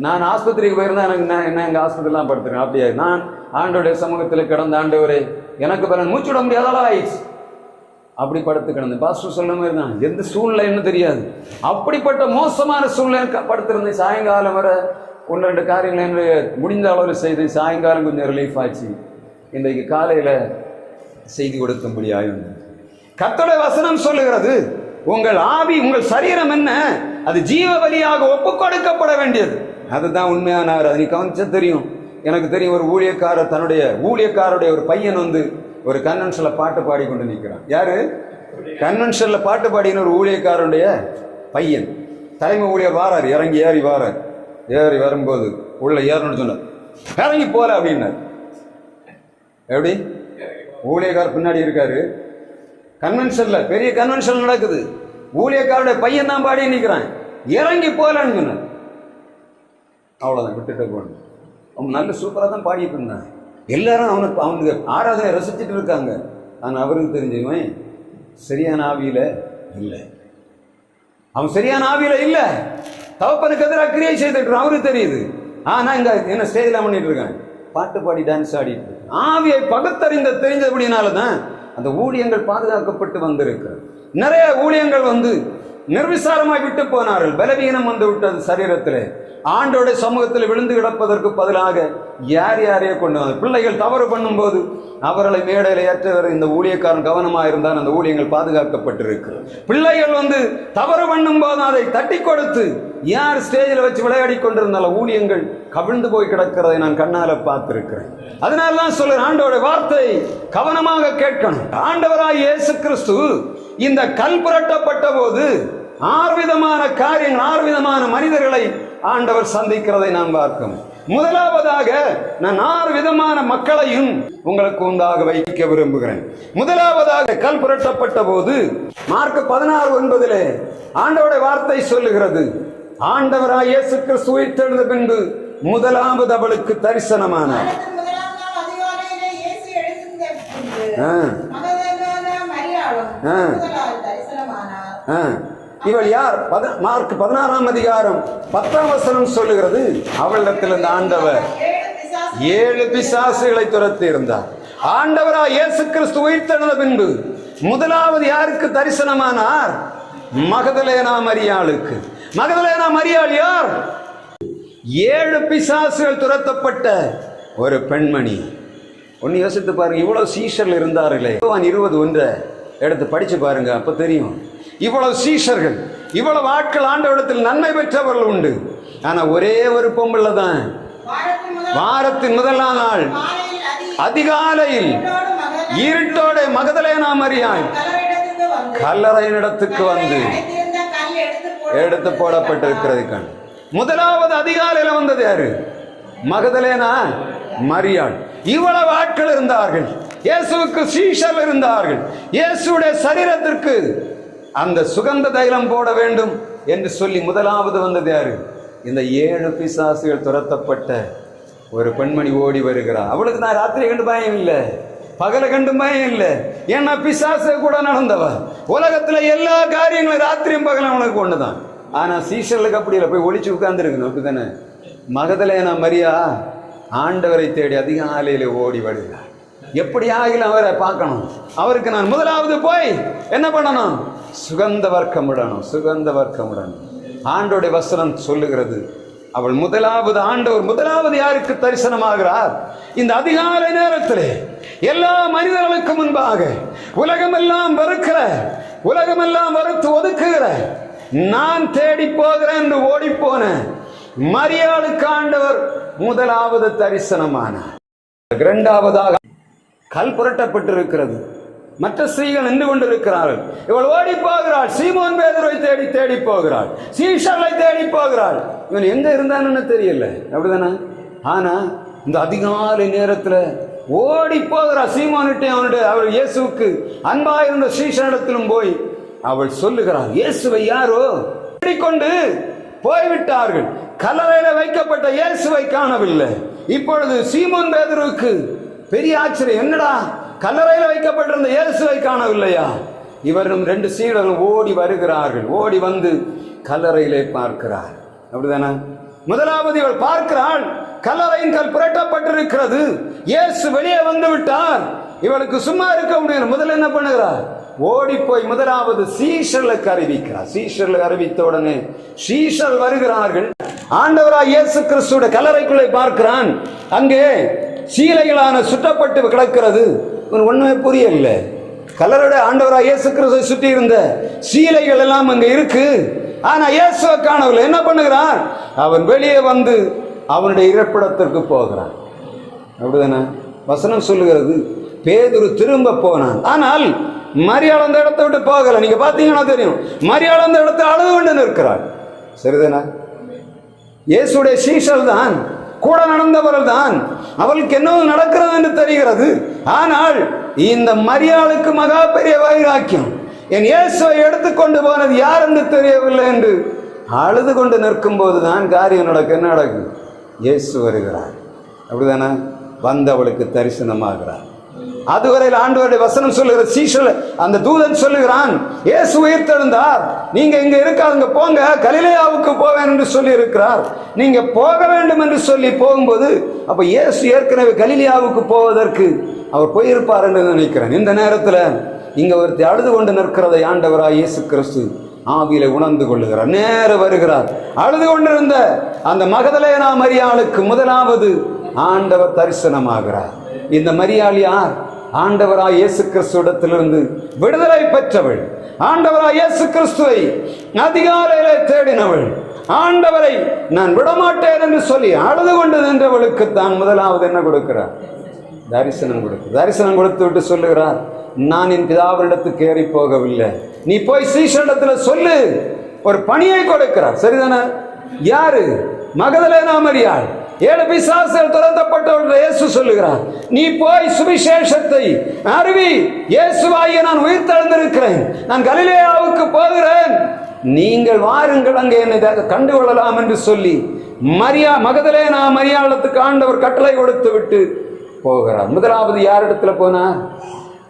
நான் ஆஸ்பத்திரிக்கு போயிருந்தா என்ன எங்க ஆஸ்பத்திரிலாம் படுத்துறேன். அப்படியே நான் ஆண்டோடைய சமூகத்தில் கிடந்த, ஆண்டவரே எனக்கு பிறகு மூச்சு விட முடியாதாலும் ஆயிடுச்சு, அப்படி படுத்து கிடந்தேன். பாஸ்டர் சொல்ல மாதிரி தான், எந்த சூழ்நிலைன்னு தெரியாது, அப்படிப்பட்ட மோசமான சூழ்நிலை படுத்திருந்தேன். சாயங்காலம் வர 1-2 காரியங்கள் என்று முடிந்த அளவில் செய்து சாயங்காலம் கொஞ்சம் ரிலீஃப் ஆச்சு. இன்றைக்கு காலையில் செய்தி கொடுக்கும்படியாக கர்த்தருடைய வசனம் சொல்லுகிறது, உங்கள் ஆவி உங்கள் சரீரம் என்ன, அது ஜீவ பலியாக ஒப்பு கொடுக்கப்பட வேண்டியது. அதுதான் உண்மையான ஆராதனை. கவனிச்சா தெரியும். எனக்கு தெரியும், ஒரு ஊழியக்காரர் தன்னுடைய ஊழியக்காரருடைய ஒரு பையன் வந்து ஒரு கன்வென்ஷன்ல பாட்டு பாடிக்கொண்டு நிற்கிறான். யாரு, கன்வென்ஷன்ல பாட்டு பாடின ஒரு ஊழியக்காரருடைய பையன். தலைமை ஊழியர் வாரார், ஏறி வாரார். ஏறி வரும்போது உள்ள ஏறணும்னு சொன்னார், இறங்கி போல அப்படின்னார். எப்படி, ஊழியக்காரர் பின்னாடி இருக்காரு, கன்வென்ஷன்ல பெரிய கன்வென்ஷன் நடக்குது, ஊழியக்காரருடைய பையன் தான் பாடி நிற்கிறான், இறங்கி போலன்னு சொன்னார். அவ்வளோதான், விட்டுட்டு போகணும். அவன் நல்ல சூப்பராக தான் பாடிட்டு இருந்தான். எல்லாரும் அவனுக்கு ஆராதனை ரசிச்சுட்டு இருக்காங்க. ஆனால் அவருக்கு தெரிஞ்சவன் சரியான ஆவியில இல்லை. அவன் சரியான ஆவியில இல்லை, தகப்பனுக்கு எதிராக கிரியை செய்துட்டு அவருக்கு தெரியுது. ஆனா இங்க என்ன ஸ்டேஜில் பண்ணிட்டு இருக்கான், பாட்டு பாடி டான்ஸ் ஆடிட்டு இருக்கு. ஆவியை தெரிஞ்சபடினாலதான் அந்த ஊழியங்கள் பாதுகாக்கப்பட்டு வந்திருக்கு. நிறைய ஊழியங்கள் வந்து நிர்விசாரமாய் விட்டு போனார்கள். பலவீனம் வந்து விட்டது சரீரத்திலே. ஆண்டோட சமூகத்தில் விழுந்து கிடப்பதற்கு பதிலாக யாரையே கொண்டு வந்து பிள்ளைகள் தவறு பண்ணும்போது அவர்களை மேடையில் ஏற்றவர் இந்த ஊழியக்காரன் கவனமாக இருந்தால் அந்த ஊழியங்கள் பாதுகாக்கப்பட்டிருக்கு. பிள்ளைகள் வந்து தவறு பண்ணும் போது அதை தட்டி கொடுத்து யார் ஸ்டேஜில் வச்சு விளையாடி கொண்டிருந்தாலும் ஊழியங்கள் கவிழ்ந்து போய் கிடக்கிறதை நான் கண்ணால பார்த்திருக்கிறேன். அதனால்தான் சொல்றேன், ஆண்டோட வார்த்தை கவனமாக கேட்கணும். ஆண்டவராய் இயேசு கிறிஸ்து இந்த கல் புரட்டப்பட்ட போது 6 விதமான காரியங்கள், 6 விதமான மனிதர்களை ஆண்டவர் சந்திக்கிறதை நாம் பார்க்கிறோம். முதலாவதாக நான் 6 விதமான மக்களையும் உங்களுக்கு உண்டாக வைக்க விரும்புகிறேன். முதலாவதாக கல் புரட்டப்பட்ட போது மார்க் 16:9 ஆண்டவருடைய வார்த்தை சொல்லுகிறது, ஆண்டவராய் இயேசு கிறிஸ்து உயிர்த்தெழுந்த பின்பு முதலாவது அவளுக்கு தரிசனமானார். இவள் யார்? மார்க் 16:10 சொல்லுகிறது, அவளிடத்தில் இந்த ஆண்டவர் 7 பிசாசுகளை துரத்தி இருந்தார். ஆண்டவராய் இயேசு கிறிஸ்து உயிர்த்தெழுந்த பின்பு முதலாவது யாருக்கு தரிசனமானார்? மகதலேனா மரியாளுக்கு. மகதலேனா மரியாள் யார்? 7 பிசாசுகள் துரத்தப்பட்ட ஒரு பெண்மணி. ஒன்னு யோசித்து பாருங்க, இவ்வளவு சீஷர்கள் இருந்தார்களே. 20:1 எடுத்து படிச்சு பாருங்க, அப்ப தெரியும். இவ்வளவு சீஷர்கள், இவ்வளவு ஆட்கள் ஆண்டவரிடத்தில் நன்மை பெற்றவர்கள் உண்டு. ஆனா ஒரே ஒரு பொம்பளை தான் வாரத்தின் முதல் நாள் அதிகாலையில் இருட்டோட மகதலேனா மரியாள் கல்லறையினிடத்துக்கு வந்து எடுத்து போடப்பட்டிருக்கிறது. கண் முதலாவது அதிகாலையில் வந்தது யாரு? மகதலேனா மரியாள். இவ்வளவு ஆட்கள் இருந்தார்கள், இயேசுவுக்கு சீஷர்கள் இருந்தார்கள். இயேசுடைய சரீரத்திற்கு அந்த சுகந்த தைலம் போட வேண்டும் என்று சொல்லி முதலாவது வந்தது யாரு? இந்த 7 பிசாசுகள் துரத்தப்பட்ட ஒரு பெண்மணி ஓடி வருகிறார். அவளுக்கு நான் ராத்திரி கண்டு பயம் இல்லை, பகல கண்டு பயம் இல்லை. ஏன்னா பிசாசு கூட நடந்தவ. உலகத்துல எல்லா காரியங்களும் ராத்திரியும் பகலும் அவனுக்கு ஒண்ணுதான். ஆனா சீஷர்களுக்கு அப்படி இல்லை, போய் ஒளிச்சு உட்கார்ந்து இருக்கணும். அப்படித்தானே? மகதலேனா மரியா ஆண்டவரை தேடி அதிகாலையில ஓடி வருகிறார். எப்படியாகிலும் அவரை பார்க்கணும். அவருக்கு நான் முதலாவது போய் என்ன பண்ணணும்? சுகந்த வர்க்கம் விடணும், சுகந்த வர்க்கம் விடணும். ஆண்டோடைய வசனம் சொல்லுகிறது, அவள் முதலாவது, ஆண்டவர் முதலாவது யாருக்கு தரிசனமாகிறார்? இந்த அதிகாலை நேரத்திலே எல்லா மனிதர்களுக்கு முன்பாக உலகமெல்லாம் வெறுக்கிற, உலகமெல்லாம் வெறுத்து ஒதுக்குகிற, நான் தேடி போகிறேன் என்று ஓடி போன மரியாளுக்கு ஆண்டவர் முதலாவது தரிசனமானார். இரண்டாவதாக கல் புரட்டப்பட்டிருக்கிறது. மற்ற ஸ்திரீகள் நின்று கொண்டிருக்கிறார்கள். இவள் ஓடி போகிறாள், சீமோன் பேதுருவை தேடி தேடி போகிறாள், சீஷர்களை தேடி போகிறாள். இவன் எங்க இருந்தான்னு தெரியல, அப்படிதானே? ஆனா இந்த அதிகாலை நேரத்துல ஓடி போகிறாள். சீமோனிட்டே அவனுடைய அவர் இயேசுவுக்கு அன்பாயிருந்த சீஷனிடத்திலும் போய் அவள் சொல்லுகிறாள், இயேசுவை யாரோ தேடிக்கொண்டு போய்விட்டார்கள், கல்லறையில வைக்கப்பட்ட இயேசுவை காணவில்லை. இப்பொழுது சீமோன் பேதுருவுக்கு பெரிய ஆச்சரியம், என்னடா கல்லறையில வைக்கப்பட்டிருந்த இயேசுவை காணவில்லையா? இவரும் 2 சீடர்களும் ஓடி வருகிறார்கள். ஓடி வந்து கல்லறையிலே பார்க்கிறார். அப்படிதானே? முதலாவது இவள் பார்க்கிறாள், கல்லறையின் கல் புரட்டப்பட்டிருக்கிறது, இயேசு வெளியே வந்து விட்டார். இவளுக்கு சும்மா இருக்க முடியும். முதல்ல என்ன பண்ணுகிறார்? ஓடி போய் முதலாவது சீஷர்களுக்கு அறிவிக்கிறார். சீஷர்களுக்கு அறிவித்த உடனே சீஷர் வருகிறார்கள். ஆண்டவராய் இயேசு கிறிஸ்துவோட கல்லறைக்குள்ளே பார்க்கிறான். அங்கே சீலைகளான சுற்றப்பட்டு கிடக்கிறது. ஒண்ணுமே புரியல. கல்லறையோட ஆண்டவராய் இயேசு கிறிஸ்துவை சுற்றி இருந்த சீலைகள் எல்லாம் அங்க இருக்கு. ஆனா இயேசுவை காணவில்லை. என்ன பண்ணுகிறான்? அவன் வெளியே வந்து அவனுடைய இருப்பிடத்திற்கு போகிறான். அப்படிதானே வசனம் சொல்லுகிறது. பேதுரு திரும்ப போனான். ஆனால் மரியாள் அந்த இடத்தை விட்டு போகல. நீங்க பாத்தீங்கன்னா தெரியும், மரியாள் அந்த இடத்தை அழுது கொண்டு நிற்கிறாள். சரிதானா? இயேசுடைய சீஷர் தான், கூட நடந்தவர்கள் தான். அவளுக்கு என்ன நடக்கிறது என்று தெரிகிறது. ஆனால் இந்த மரியாளுக்கு மகா பெரிய வைராக்கியம், என் இயேசுவை எடுத்துக்கொண்டு போனது யார் என்று தெரியவில்லை என்று அழுது கொண்டு நிற்கும் போதுதான் காரியம் நடக்கும். என்ன நடக்கும்? இயேசு வருகிறார். அப்படிதானே? வந்து அவளுக்கு தரிசனமாகிறார். அதுவரையில் ஆண்டவருடைய வசனம் சொல்லுகிற சீஷர் அந்த தூதன் சொல்லுகிறான், இயேசு உயிர்த்தெழுந்தார், நீங்க இங்க இருக்காதுங்க, போங்க, கலிலேயாவுக்கு போவேன் என்று சொல்லி இருக்கிறார். நீங்க போக வேண்டும் என்று சொல்லி போகும்போது, அப்ப இயேசு ஏற்கனவே கலிலேயாவுக்கு போவதற்கு அவர் போயிருப்பார் என்று நினைக்கிறேன். இந்த நேரத்தில் இங்க ஒருத்தி அழுது கொண்டு நிற்கிறதை ஆண்டவராய் இயேசு கிறிஸ்து ஆவியில உணர்ந்து கொள்ளுகிறார். நேர வருகிறார். அழுது கொண்டிருந்த அந்த மகதலேனா மரியாளுக்கு முதலாவது ஆண்டவர் தரிசனமாகிறார். இந்த மரியாள் யார்? ஆண்டவராய் இயேசு கிறிஸ்துவிடத்திலிருந்து விடுதலை பெற்றவள், ஆண்டவராய் இயேசு கிறிஸ்துவை அதிகாலையிலே தேடினவள், ஆண்டவரை நான் விடமாட்டேன் என்று சொல்லி அழுது கொண்டு நின்றவளுக்கு தான் முதலாவது என்ன கொடுக்கிறார்? தரிசனம் கொடுக்கிறார். தரிசனம் கொடுத்து விட்டு சொல்லுகிறார், நான் என் பிதாவினிடத்துக்கு ஏறி போகவில்லை, நீ போய் சீஷனிடத்துல சொல்லு. ஒரு பணியை கொடுக்கிறார். சரிதானே? யாரு? மகதலேனா மரியாள் 7 பிசாசுகள் துரத்தப்பட்டவர்கள் இயேசு சொல்லுகிறார், நீ போய் சுவிசேஷத்தை அறிவி, இயேசுவாகிய நான் உயிர்த்தெழுந்திருக்கிறேன், நான் கலிலேயாவுக்கு போகிறேன், நீங்கள் வாருங்கள் அங்கே என்னை கண்டுகொள்ளலாம் என்று சொல்லி மகதலேனா மரியாளுக்கு ஆண்டவர் கட்டளை கொடுத்து விட்டு போகிறார். முதலாவது யாரிடத்துல போனார்?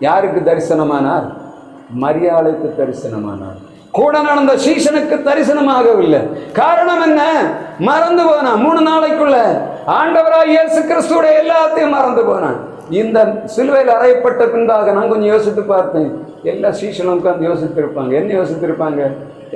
யாருக்கு தரிசனமானார்? மரியாளுக்கு தரிசனமானார். கூட நடந்த சீசனுக்கு தரிசனமாகவில்லை. காரணம் என்ன? மறந்து போனான். 3 நாளைக்குள்ள ஆண்டவராய் இயேசு கிறிஸ்துடைய எல்லாத்தையும் மறந்து போனான். இந்த சிலுவையில் அறையப்பட்ட பின்பாக நான் கொஞ்சம் யோசித்து பார்த்தேன். எல்லா சீசனும் உட்கார்ந்து யோசித்திருப்பாங்க. என்ன யோசித்திருப்பாங்க?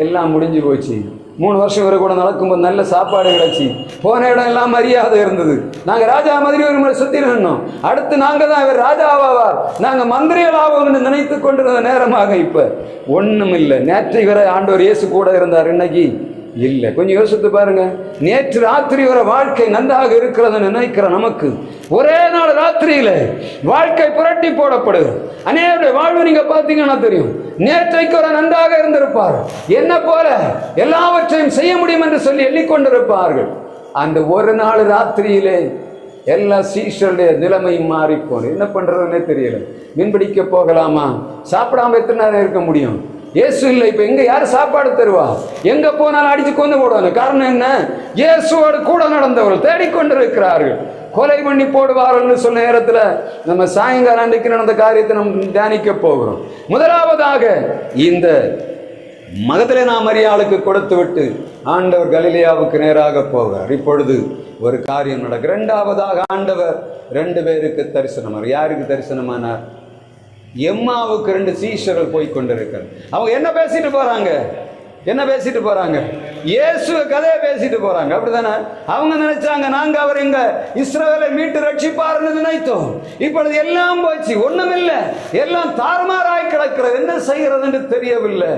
எல்லாம் முடிஞ்சு போச்சு. 3 வருஷம் வரை கூட நடக்கும்போது நல்ல சாப்பாடு கிடச்சி, போன இடம் எல்லாம் மரியாதை இருந்தது, நாங்கள் ராஜா மாதிரி ஒரு முறை சுற்றி இருந்தோம், அடுத்து நாங்கள் தான் இவர் ராஜாவாவார், நாங்கள் மந்திரிகளாவோம் என்று நினைத்து கொண்டிருந்த நேரமாக இப்போ ஒன்றும் இல்லை. நேற்றை வரை ஆண்டவர் இயேசு கூட இருந்தார், இன்னைக்கு இல்லை. கொஞ்சம் யோசித்து பாருங்க. நேற்று ராத்திரி வரை வாழ்க்கை நன்றாக இருக்கிறது நினைக்கிற நமக்கு ஒரே நாள் ராத்திரியில வாழ்க்கை புரட்டி போடப்படுது. அநேகருடைய வாழ்வு நீங்க பார்த்தீங்கன்னா தெரியும். நேற்றைக்கு ஒரு நன்றாக இருந்திருப்பார், என்ன போல எல்லாவற்றையும் செய்ய முடியும் என்று சொல்லி எண்ணிக்கொண்டிருப்பார்கள். அந்த ஒரு நாள் ராத்திரியிலே எல்லா சீஷருடைய நிலைமையும் மாறி போன. என்ன பண்றதுன்னே தெரியல. மீன்பிடிக்க போகலாமா? சாப்பிடாம எத்தனை நேரம் இருக்க முடியும்? இயேசு இல்லை. இப்ப எங்க யாரு சாப்பாடு தருவா? எங்க போனாலும் அடிச்சு கொண்டு போடுவாங்க. காரணம் என்ன? இயேசுவோடு கூட நடந்தவர்கள் தேடிக்கொண்டிருக்கிறார்கள். கொலை பண்ணி போடுவார்கள் சொன்ன நேரத்தில் நம்ம சாயங்காலம் அன்றைக்கு நடந்த காரியத்தை நம்ம தியானிக்க போகிறோம். முதலாவதாக இந்த மகதலேனா மரியாளுக்கு கொடுத்து விட்டு ஆண்டவர் கலிலேயாவுக்கு நேராக போகிறார். இப்பொழுது ஒரு காரியம் நடக்கும். 2வது ஆண்டவர் 2 பேருக்கு தரிசனமானார். யாருக்கு தரிசனமானார்? எம்மாவுக்கு 2 சீஷர்கள் போய் கொண்டிருக்கிறார். அவங்க என்ன பேசிட்டு போறாங்க? என்ன பேசிட்டு போறாங்க? இயேசுவ கதையை பேசிட்டு போறாங்க. அப்படித்தானே? அவங்க நினைச்சாங்க நாங்க அவர் எங்க இஸ்ரவேலை மீட்டு ரட்சிப்பார்னு நினைத்தோம். இப்பொழுது எல்லாம் போச்சு, ஒண்ணுமில்லை, எல்லாம் தாறுமாறாய் கிடக்கிறது, என்ன செய்யறது என்று தெரியவில்லை.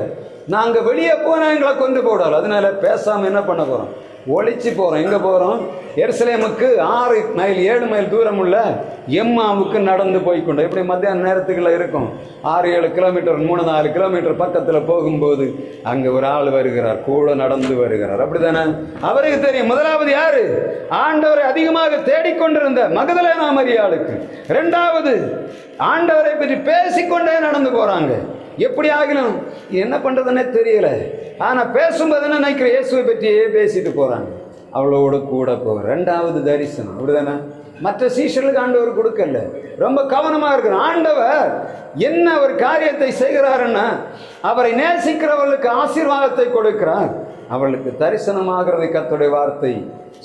நாங்க வெளியே போனா எங்களை கொண்டு போடாது, அதனால பேசாம என்ன பண்ண போறோம்? ஒளிச்சு போறோம். எங்க போறோம்? எருசலேமுக்கு 6 மைல் 7 மைல் தூரம் உள்ள எம்மாவுக்கு நடந்து போய்கொண்டோம். எப்படி மத்தியான நேரத்துக்குள்ள இருக்கும், 6-7 கிலோமீட்டர் 3-4 கிலோமீட்டர் பக்கத்துல போகும்போது அங்க ஒரு ஆள் வருகிறார், கூட நடந்து வருகிறார். அப்படித்தானே? அவருக்கு தெரியும். முதலாவது யாரு? ஆண்டவரை அதிகமாக தேடிக்கொண்டிருந்த மகதலேனா மரியாளுக்கு. 2வது ஆண்டவரை பற்றி பேசிக்கொண்டே நடந்து போறாங்க. எப்படி ஆகணும் என்ன பண்றதுன்னே தெரியல. ஆனா பேசும்போது என்ன நினைக்கிற? இயேசுவை பற்றியே பேசிட்டு போறாங்க. அவளோடு கூட போகிற 2வது தரிசனம். அப்படிதானே? மற்ற சீஷர்களுக்கு ஆண்டவர் கொடுக்கல, ரொம்ப கவனமா இருக்கிற ஆண்டவர் என்ன ஒரு காரியத்தை செய்கிறாருன்னா அவரை நேசிக்கிறவர்களுக்கு ஆசீர்வாதத்தை கொடுக்கிறார். அவளுக்கு தரிசனமாகிறது கர்த்தருடைய வார்த்தை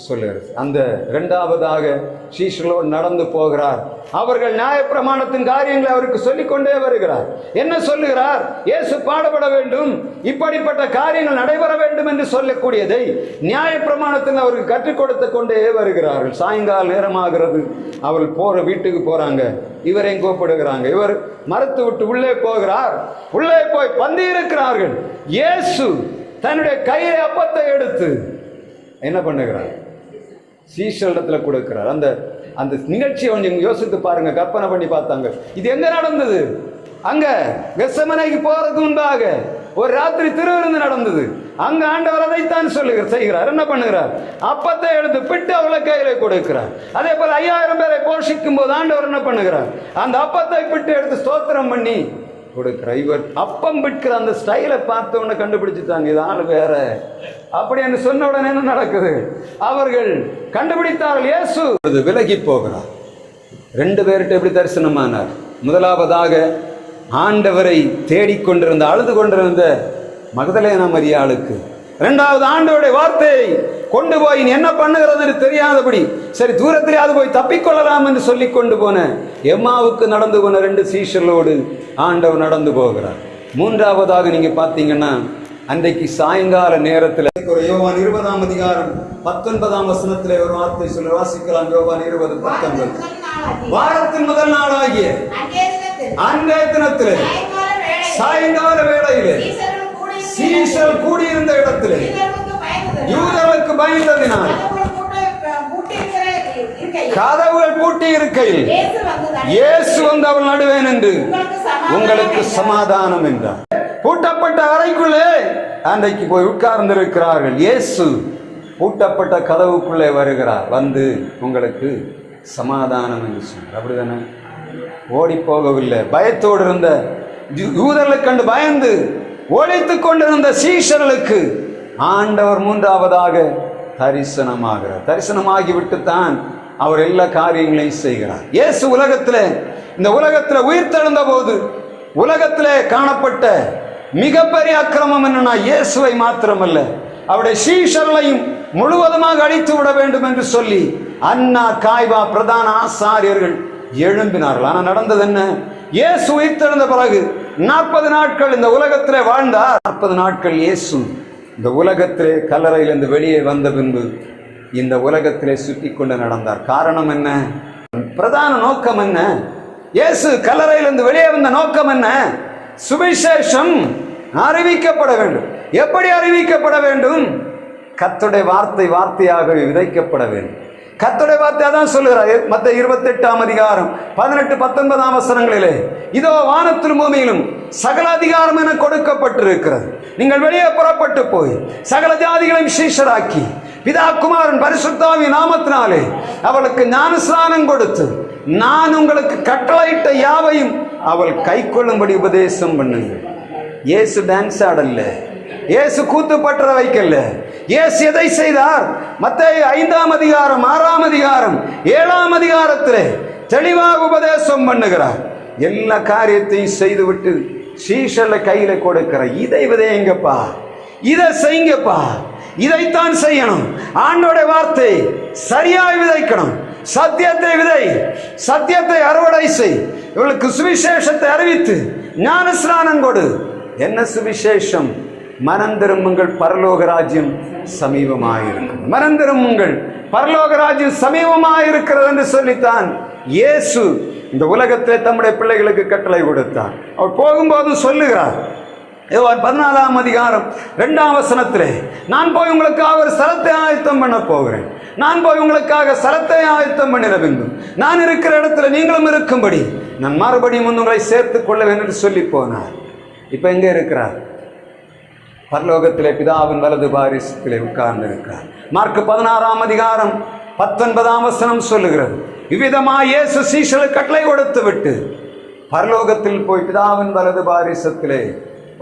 சொல்லுகிறது. அந்த 2வதாக சீஷர்களோடு நடந்து போகிறார். அவர்கள் நியாயப்பிரமாணத்தின் காரியங்களை அவருக்கு சொல்லிக்கொண்டே வருகிறார். என்ன சொல்லுகிறார்? இயேசு பாடுபட வேண்டும், இப்படிப்பட்ட காரியங்கள் நடைபெற வேண்டும் என்று சொல்லக்கூடியதை நியாயப்பிரமாணத்தில் அவருக்கு கற்றுக் கொடுத்து கொண்டே வருகிறார்கள். சாயங்கால நேரமாகிறது. அவள் வீட்டுக்கு போறாங்க. இவரையும் கூப்பிடுகிறாங்க. இவர் மறுத்து விட்டு உள்ளே போகிறார். உள்ளே போய் பந்தி இருக்கிறார்கள். இயேசு தன்னுடைய கையை அப்பத்தை எடுத்து என்ன பண்ணுகிறார்? சீஷரிடத்துல கொடுக்கிறார். அந்த அந்த நிகழ்ச்சியை கொஞ்சம் யோசித்து பாருங்க, கற்பனை பண்ணி பார்த்தாங்க. இது எங்க நடந்தது? அங்க கெத்செமனேக்கு போறதுக்கு முன்பாக ஒரு ராத்திரி திருவிருந்து நடந்தது. அங்க ஆண்டவர் அதைத்தான் செய்கிறார். என்ன பண்ணுகிறார்? அப்பத்தை எடுத்து பிட்டு அவளை கையில கொடுக்கிறார். அதே போல 5000 பேரை போஷிக்கும் போது ஆண்டவர் என்ன பண்ணுகிறார்? அந்த அப்பத்தை பிட்டு எடுத்து ஸ்தோத்திரம் பண்ணி கொடுக்கிறார். இவர் அப்பம் பிட்கிற அந்த ஸ்டைலை பார்த்த உடனே கண்டுபிடிச்சிட்டாங்க, இது ஆள் வேற. அப்படி என்று சொன்ன உடனே என்ன நடக்குது? அவர்கள் கண்டுபிடித்தார்கள். இயேசு விலகி போகிறார். 2 பேர்கிட்ட எப்படி தரிசனமானார்? முதலாவதாக ஆண்டவரை தேடிக்கொண்டிருந்த அழுது கொண்டிருந்த மகதலேனா மரியாளுக்கு. 2வது ஆண்டவருடைய வார்த்தையை கொண்டு போய் என்ன பண்ணுகிறது என்று தெரியாதபடி சரி தூரத்திலேயாவது போய் தப்பிக்கொள்ளலாம் என்று சொல்லி கொண்டு போன எம்மாவுக்கு நடந்து போன 2 சீஷர்களோடு ஆண்டவர் நடந்து போகிறார். 3வதாக நீங்க பார்த்தீங்கன்னா அன்றைக்கு சாயங்கால நேரத்தில் யோவான் 20ஆம் அதிகாரம் 19ஆம் வசனத்திலே ஒரு வார்த்தை சொல்லி வாசிக்கலாம். யோவான் 20:19. வாரத்தின் முதல் நாளாகிய அன்றைய தினத்திலே சாயங்கால வேளையிலே சீஷர் கூடியிருந்த இடத்திலே யூதர்களுக்கு பயந்ததினால் கதவுகள் பூட்டி இருக்கையில் இயேசு வந்து அவள் நடுவே நின்று உங்களுக்கு சமாதானம் என்றார். பூட்டப்பட்ட அறைக்குள்ளே அன்றைக்கு போய் உட்கார்ந்திருக்கிறார்கள். இயேசு பூட்டப்பட்ட கதவுக்குள்ளே வருகிறார். வந்து உங்களுக்கு சமாதானம் என்று சொன்னார். அப்படிதானே? ஓடி போகவில்லை. பயத்தோடு இருந்த யூதர்களை கண்டு பயந்து ஒழித்துக் கொண்டிருந்த சீஷர்களுக்கு ஆண்டவர் மூன்றாவதாக தரிசனமாகிறார். தரிசனமாகிவிட்டுத்தான் அவர் எல்லா காரியங்களையும் செய்கிறார். இயேசு இந்த உலகத்தில் உயிர் தெழுந்த போது உலகத்திலே காணப்பட்ட மிகப்பெரிய அக்கிரமம் என்னன்னா, இயேசுவை மாத்திரமல்ல அவருடைய சீஷர்களையும் முழுவதுமாக அழித்து விட வேண்டும் என்று சொல்லி அன்னா காய்பா பிரதான ஆசாரியர்கள் எழும்பினார்கள். ஆனால் நடந்தது என்ன? இயேசு உயிர்த்தெழுந்த பிறகு 40 நாட்கள் இந்த உலகத்திலே வாழ்ந்தார். 40 நாட்கள் இயேசு இந்த உலகத்திலே கல்லறையிலிருந்து வெளியே வந்த பின்பு இந்த உலகத்திலே சுற்றி கொண்டு நடந்தார். காரணம் என்ன? பிரதான நோக்கம் என்ன? இயேசு கல்லறையிலிருந்து வெளியே வந்த நோக்கம் என்ன? சுவிசேஷம் அறிவிக்கப்பட வேண்டும். எப்படி அறிவிக்கப்பட வேண்டும்? கர்த்தருடைய வார்த்தையாக விதைக்கப்பட வேண்டும். கர்த்தருடைய வார்த்தை அதான் சொல்லுகிறார். மத்தேயு 28ஆம் அதிகாரம் 18-19 வசனங்களிலே, இதோ வானத்திலும் பூமியிலும் சகல அதிகாரம் என கொடுக்கப்பட்டிருக்கிறது. நீங்கள் வெளியே புறப்பட்டு போய் சகல ஜாதிகளையும் சீஷராக்கி பிதா குமாரன் பரிசுத்த ஆவியின் நாமத்தினாலே அவளுக்கு ஞானஸ்நானம் கொடுத்து நான் உங்களுக்கு கட்டளையிட்ட யாவையும் அவள் கை கொள்ளும்படி உபதேசம் பண்ணுங்கள். இயேசு டான்ஸ் ஆடல்ல, இயேசு கூத்து பற்ற வைக்கல. இயேசு எதை செய்தார்? மத்தேயு 5ஆம் அதிகாரம் 6ஆம் அதிகாரம் 7ஆம் அதிகாரத்திலே தெளிவாக உபதேசம் பண்ணுகிறார். எல்லா காரியத்தையும் செய்துவிட்டு சீஷர்ல கையில கொடுக்கிற, இதை விதைங்கப்பா, இதை செய்யுங்கப்பா, இதைத்தான் செய்யணும். ஆண்டோடைய வார்த்தை சரியாய் விதைக்கணும். சத்தியத்தை விதை, சத்தியத்தை அறுவடை செய். இவளுக்கு சுவிசேஷத்தை அறிவித்து ஞானஸ்நானம் கொடு. என்ன சுவிசேஷம்? மனம் திரும்புங்கள், பரலோக ராஜ்யம் சமீபமாயிருக்கிறது. மனம் திரும்புங்கள், பரலோக ராஜ்யம் சமீபமாயிருக்கிறது என்று சொல்லித்தான் இயேசு இந்த உலகத்திலே தம்முடைய பிள்ளைகளுக்கு கட்டளை கொடுத்தார். அவர் போகும்போதும் சொல்லுகிறார், 14ஆம் அதிகாரம் 2ஆம் வசனத்திலே, நான் போய் உங்களுக்காக ஒரு ஸ்தலத்தை ஆயத்தம் பண்ண போகிறேன். நான் போய் உங்களுக்காக ஸ்தலத்தை ஆயத்தம் பண்ணிட வேண்டும். நான் இருக்கிற இடத்துல நீங்களும் இருக்கும்படி நான் மறுபடியும் உங்களை சேர்த்துக் கொள்ளுவேன் என்று சொல்லி போனார். இப்ப எங்க இருக்கிறார்? பரலோகத்திலே பிதாவின் வலது பாரிசத்திலே உட்கார்ந்து இருக்கிறார். மார்க் 16ஆம் அதிகாரம் 19ஆம் வசனம் சொல்லுகிறது, இவ்விதமாக இயேசு சீஷர்களுக்கு கட்டளை கொடுத்து விட்டு பரலோகத்தில் போய் பிதாவின் வலது பாரிசத்திலே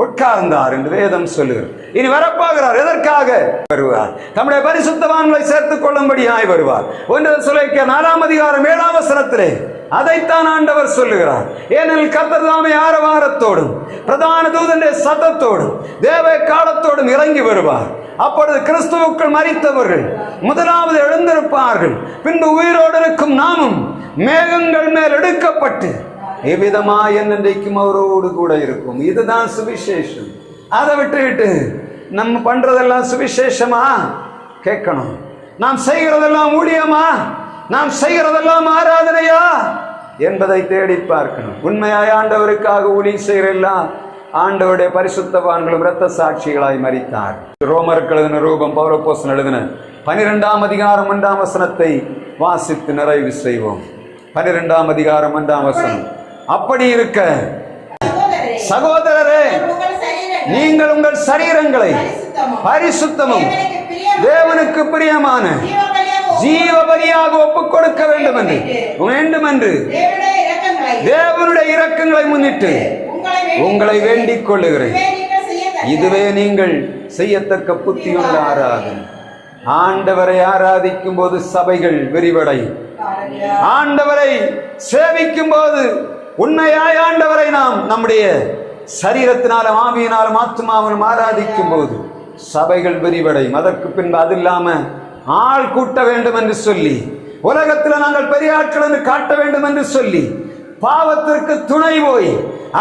உட்கார்ந்தார் என்று வேதம் சொல்லுகிறார். இனி வரப்போகிறார். எதற்காக வருவார்? தம்முடைய பரிசுத்தவான்களை சேர்த்துக் கொள்ளும்படியாய் வருவார். 1 தெசலோனிக்கேயர் 4ஆம் அதிகாரம் 7ஆம் வசனத்திலே அதைத்தான் ஆண்டவர் சொல்லுகிறார். ஏனெனில் கர்த்தர் தாமே ஆரவாரத்தோடும் பிரதான தூதனுடைய சத்தத்தோடும் தேவ காலத்தோடும் இறங்கி வருவார். அப்பொழுது கிறிஸ்துவுக்குள் மரித்தவர்கள் முதலாவது எழுந்திருப்பார்கள். பின்பு உயிரோடு இருக்கும் நாமும் மேகங்கள் மேல் எடுக்கப்பட்டு எவ்விதமாய் என்னைக்கும் அவரோடு கூட இருக்கும். இதுதான் சுவிசேஷம். அதை விட்டுவிட்டு நம்ம பண்றதெல்லாம் சுவிசேஷமா கேட்கணும். நாம் செய்கிறதெல்லாம் ஊழியமா, நாம் செய்கிறதெல்லாம் ஆராதனையா என்பதை தேடி பார்க்கணும். உண்மையாய் ஆண்டவருக்காக ஊழியம் செய்கிறெல்லாம் ஆண்டவருடைய பரிசுத்தவான்களும் இரத்த சாட்சிகளாய் மரித்தார். ரோமருக்கு எழுதின ரூபம் பவுலப்போஸ்தலன் எழுதின 12ஆம் அதிகாரம் 1ஆம் வசனத்தை வாசித்து நிறைவு செய்வோம். 12ஆம் அதிகாரம் 1ஆம் வசனம், அப்படி இருக்க சகோதரரே, நீங்கள் உங்கள் சரீரங்களை பரிசுத்தமும் தேவனுக்கு பிரியமான ஜீவ பலியாக ஒப்புக் கொடுக்க வேண்டும் என்று தேவனுடைய இரக்கங்களை முன்னிட்டு உங்களை வேண்டிக் கொள்ளுகிறேன். இதுவே நீங்கள் செய்யத்தக்க புத்தியுள்ள ஆராதனை. ஆண்டவரை ஆராதிக்கும் போது சபைகள் விரிவடையும். ஆண்டவரை சேவிக்கும் போது உண்மையாய் ஆண்டவரை நாம் நம்முடைய சரீரத்தினாலும் ஆவியினாலும் ஆத்மாவிலும் ஆராதிக்கும் போது சபைகள் விரிவடையும். அதற்கு பின்பு அது இல்லாம ஆள் கூட்ட வேண்டும் என்று சொல்லி, உலகத்தில் நாங்கள் பெரிய ஆட்கள் என்று காட்ட வேண்டும் என்று சொல்லி, பாவத்திற்கு துணை போய்,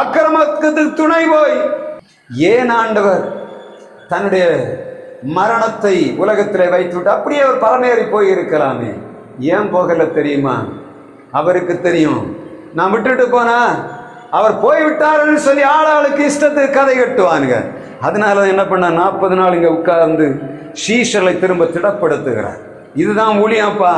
அக்கிரமத்துக்கு துணை போய், ஏன் ஆண்டவர் தன்னுடைய மரணத்தை உலகத்திலே வைத்துவிட்டு அப்படியே அவர் பரமேறி போய் இருக்கலாமே? ஏன் போகல தெரியுமா? அவருக்கு தெரியும். நான் விட்டுட்டு போனா அவர் போய்விட்டார்னு சொல்லி ஆளாளுக்கு இஷ்டத்துக்கு கதை கட்டுவானுங்க. அதனால என்ன பண்ண, 40 நாள் இங்க உட்கார்ந்து சீஷர்களை திரும்ப திடப்படுத்துகிறார். இதுதான் ஊழியப்பா.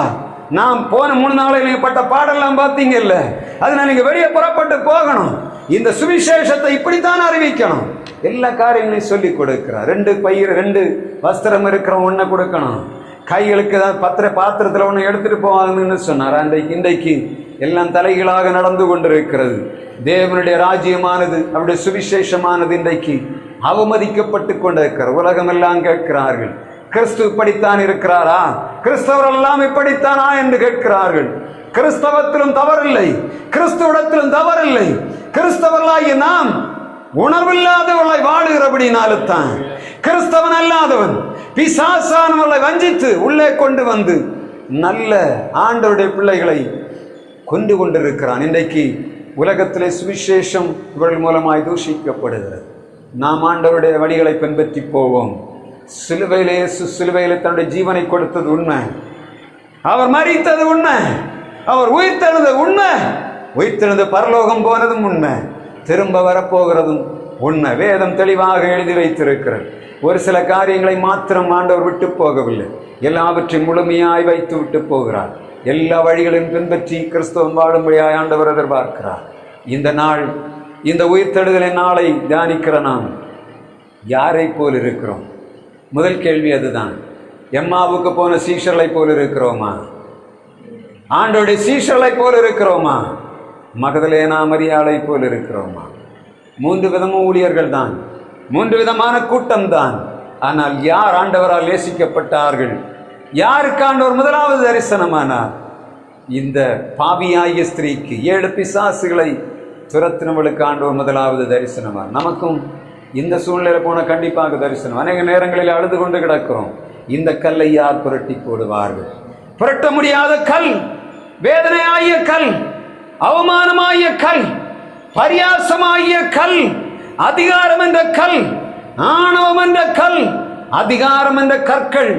நாம் போன 3 நாளில் நீங்க பட்ட பாடெல்லாம் பார்த்தீங்கல்ல, அதனால நீங்க வெளியே புறப்பட்டு போகணும். இந்த சுவிசேஷத்தை இப்படித்தான் அறிவிக்கணும். எல்லா காரியங்களையும் சொல்லி கொடுக்கிறார். 2 பயிர் 2 வஸ்திரம் இருக்கிற ஒன்றை கொடுக்கணும். கைகளுக்கு ஏதாவது பாத்திரத்தில் ஒன்று எடுத்துட்டு போவாங்கன்னு சொன்னார். இன்றைக்கு எல்லாம் தலைகளாக நடந்து கொண்டிருக்கிறது. தேவனுடைய ராஜ்யமானது, அவருடைய சுவிசேஷமானது இன்றைக்கு அவமதிக்கப்பட்டு கொண்டிருக்கிறது. உலகம் எல்லாம் கேட்கிறார்கள், கிறிஸ்து இப்படித்தான் இருக்கிறாரா, கிறிஸ்தவர் எல்லாம் இப்படித்தானா என்று கேட்கிறார்கள். கிறிஸ்தவத்திலும் தவறில்லை, கிறிஸ்துவிடத்திலும் தவறில்லை. கிறிஸ்தவர்களாகிய நாம் உணர்வில்லாதவர்களை வாழுகிறபடினால்தான் கிறிஸ்தவன் அல்லாதவன் பிசாசானவர்களை வஞ்சித்து உள்ளே கொண்டு வந்து நல்ல ஆண்டவருடைய பிள்ளைகளை கொண்டு கொண்டிருக்கிறான். இன்றைக்கு உலகத்திலே சுவிசேஷம் இவர்கள் மூலமாய் தூஷிக்கப்படுகிறது. நாம் ஆண்டவருடைய வழிகளை பின்பற்றி போவோம். சிலுவையிலே தன்னுடைய ஜீவனை கொடுத்தது உண்மை, அவர் மரித்தது உண்மை, அவர் உயிர்த்தெழுந்தது உண்மை, உயிர்த்தெழுந்த பரலோகம் போனதும் உண்மை, திரும்ப வரப்போகிறதும் உண்மை. வேதம் தெளிவாக எழுதி வைத்திருக்கிறது. ஒரு சில காரியங்களை மாத்திரம் ஆண்டவர் விட்டு போகவில்லை, எல்லாவற்றையும் முழுமையாய் வைத்து விட்டு போகிறார். எல்லா வழிகளையும் பின்பற்றி கிறிஸ்தவம் வாழும்படியாய் ஆண்டவர் எதிர்பார்க்கிறார். இந்த நாள், இந்த உயிர்த்தெழுதலின் நாளை தியானிக்கிற நாம் யாரை போல் இருக்கிறோம்? முதல் கேள்வி அதுதான். எம்மாவுக்கு போன சீஷர்களை போல் இருக்கிறோமா? ஆண்டோடைய சீஷர்களை போல் இருக்கிறோமா? மகதலேனா மரியாளை போல் இருக்கிறோமா? 3 விதமும் ஊழியர்கள் தான், 3 விதமான கூட்டம் தான். ஆனால் யார் ஆண்டவரால் நேசிக்கப்பட்டார்கள்? யாருக்கு ஆண்டவர் முதலாவது தரிசனமானார்? இந்த பாவியாகிய ஸ்திரீக்கு, 7 பிசாசுகளை துரத்தினவளுக்கு ஆண்டவர் முதலாவது தரிசனமானார். நமக்கும் இந்த சூழ்நிலை போன கண்டிப்பாக தரிசனம். அநேக நேரங்களில் அழுது கொண்டு கிடக்கிறோம். இந்த கல்லை யார் புரட்டி போடுவார்கள்? புரட்ட முடியாத கல், வேதனையாகிய கல், அவமானமாகிய கல், பரியாசமாகிய கல், அதிகாரம் என்ற கல், ஆணவம் என்ற கல், அதிகாரம் என்ற கற்கள்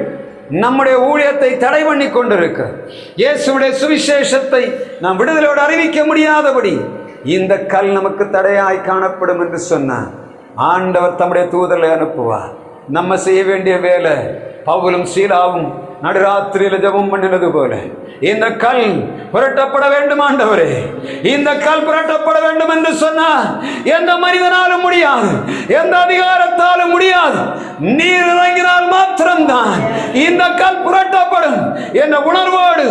நம்முடைய ஊழியத்தை தடை பண்ணி கொண்டிருக்க, இயேசுடைய சுவிசேஷத்தை நாம் விடுதலையோடு அறிவிக்க முடியாதபடி இந்த கல் நமக்கு தடையாய் காணப்படும் என்று சொன்னார். ஆண்டவர் தம்முடைய தூதரை அனுப்புவார். நம்ம செய்ய வேண்டிய வேலை, பவுலும் சீலாவும் நடுராத்திரியில ஜெபம் பண்ணினது போல, இந்த கல் புரட்டப்பட வேண்டும் ஆண்டவரே, இந்த கல் புரட்டப்பட வேண்டும் என்று சொன்னார். எந்த மனிதனாலும் முடியாது, எந்த அதிகாரத்தாலும் முடியாது, நீர் இறங்கினால் மாத்திரம்தான் இந்த கல் புரட்டப்படும் என்ற உணர்வோடு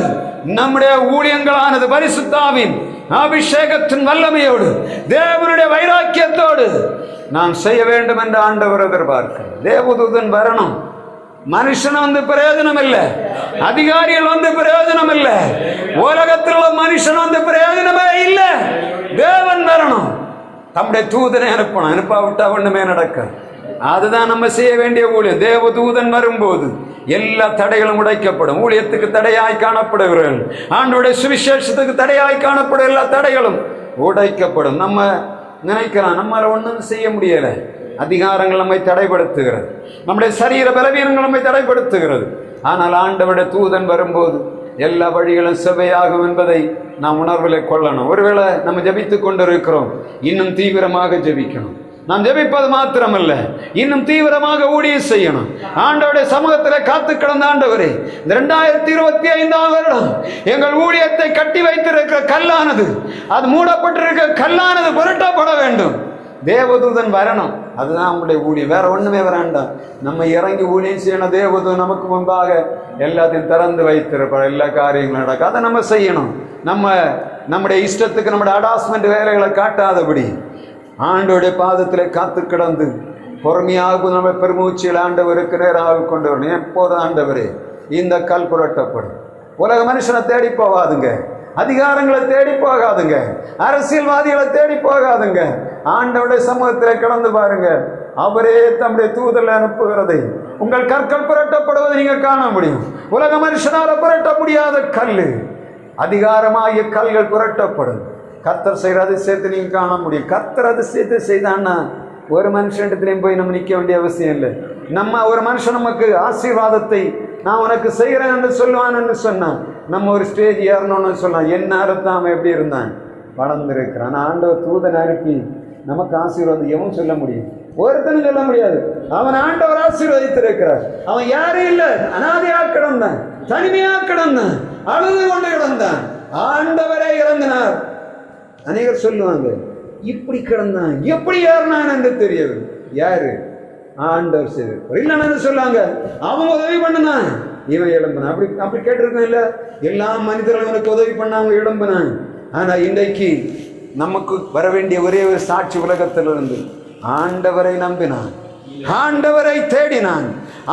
நம்முடைய ஊழியங்களானது பரிசுத்தாவின் அபிஷேகத்தின் வல்லமையோடு, தேவனுடைய வைராக்கியத்தோடு நாம் செய்ய வேண்டும் என்று ஆண்டவர் எதிர்பார்க்கிறார். தேவதூதன் வரணும். மனுஷன் பிரயோஜனம் இல்லை, அதிகாரிகள் பிரயோஜனம் இல்லை, உலகத்தில் உள்ள மனுஷன் பிரயோஜனமே இல்லை. தேவன் வரணும், தம்முடைய தூதனை அனுப்பணும். அனுப்பாவிட்டா ஒண்ணுமே நடக்க. அதுதான் நம்ம செய்ய வேண்டிய ஊழியம். தேவதூதன் வரும்போது எல்லா தடைகளும் உடைக்கப்படும். ஊழியத்துக்கு தடையாய் காணப்படுகிறவர்கள், ஆண்டவருடைய சுவிசேஷத்துக்கு தடையாய் காணப்படும் எல்லா தடைகளும் உடைக்கப்படும். நம்ம நினைக்கலாம் நம்மளால ஒன்றும் செய்ய முடியல, அதிகாரங்கள் நம்மை தடைப்படுத்துகிறது, நம்முடைய சரீர பலவீனங்கள் நம்மை தடைப்படுத்துகிறது. ஆனால் ஆண்டவருடைய தூதன் வரும்போது எல்லா வழிகளும் செவ்வையாகும் என்பதை நாம் உணர்வில் கொள்ளணும். ஒருவேளை நம்ம ஜெபித்துக் கொண்டிருக்கிறோம், இன்னும் தீவிரமாக ஜெபிக்கணும். நாம் ஜெபிப்பது மாத்திரமல்ல, இன்னும் தீவிரமாக ஊழியம் செய்யணும். ஆண்டவருடைய சமூகத்தில் காத்து கிடந்த ஆண்டவரே, இந்த 2025 வருடம் எங்கள் ஊழியத்தை கட்டி வைத்திருக்கிற கல்லானது, அது மூடப்பட்டிருக்கிற கல்லானது புரட்டப்பட வேண்டும். தேவதூதன் வரணும். அதுதான் நம்முடைய ஊழியம், வேற ஒண்ணுமே வேண்டாம். நம்ம இறங்கி ஊழியம் செய்யணும். தேவதூதன் நமக்கு முன்பாக எல்லாத்தையும் திறந்து வைத்திருப்பார், எல்லா காரியங்களும் நடக்கும். அதை நம்ம செய்யணும். நம்முடைய இஷ்டத்துக்கு நம்முடைய அடாஸ்மெண்ட் வேலைகளை காட்டாதபடி ஆண்டோடைய பாதத்தில் காத்து கிடந்து பொறுமையாக நம்ம பெருமூச்சியில் ஆண்டவருக்கு நேராக கொண்டு வரணும். எப்போது ஆண்டவரே இந்த கல் புரட்டப்படும். உலக மனுஷனை தேடி போகாதுங்க, அதிகாரங்களை தேடி போகாதுங்க, அரசியல்வாதிகளை தேடி போகாதுங்க. ஆண்டவருடைய சமூகத்தில் கிடந்து பாருங்க, அவரே தம்முடைய தூதரை அனுப்புகிறதை உங்கள் கற்கள் புரட்டப்படுவதை நீங்க காண முடியும். உலக மனுஷனால புரட்ட முடியாத கல், அதிகாரமாகிய கல்கள் புரட்டப்படும். கர்த்தர் செய்கிற அதிசயத்தை நீங்க காண முடியும். கர்த்தர் அதிசயத்தை செய்தான்னா ஒரு மனுஷனிடத்திலையும் போய் நம்ம நிற்க வேண்டிய அவசியம் இல்லை. ஒரு மனுஷன் நமக்கு ஆசீர்வாதத்தை நான் உனக்கு செய்கிறேன் என்று சொல்லுவான் என்று சொன்னான், நம்ம ஒரு ஸ்டேஜ் ஏறணும்னு சொன்னான். என்னாலும் தான் அவன் எப்படி இருந்தான், வளர்ந்துருக்கிறான். ஆண்டவர் தூதன் அனுப்பி நமக்கு ஆசீர்வாதம் எவன் சொல்ல முடியும்? ஒருத்தனும் சொல்ல முடியாது. அவன் ஆண்டவர் ஆசீர்வதித்திருக்கிறார். அவன் யாரும் இல்லை, அனாதையா கிடந்தான், தனிமையா கிடந்தான், அழுது கொண்டு கிடந்தான். ஆண்டவரே இறந்தினார். அநேகர் சொல்லுவாங்க, இப்படி கிடந்தான், எப்படி ஏறினான் என்று தெரியவில்லை. யாரு? ஆண்டவர் செய்தார். இல்லைன்னு சொல்லுவாங்க, அவன் உதவி பண்ணினான், இவன் எழும்பினான். அப்படி அப்படி கேட்டிருக்கோம் இல்ல? எல்லா மனிதர்களும் இவனுக்கு உதவி பண்ணாங்க, எழும்பினான். ஆனா இன்றைக்கு நமக்கு வர வேண்டிய ஒரே ஒரு சாட்சி உலகத்திலிருந்து ஆண்டவரை நம்பினான், ஆண்டவரை தேடினான்,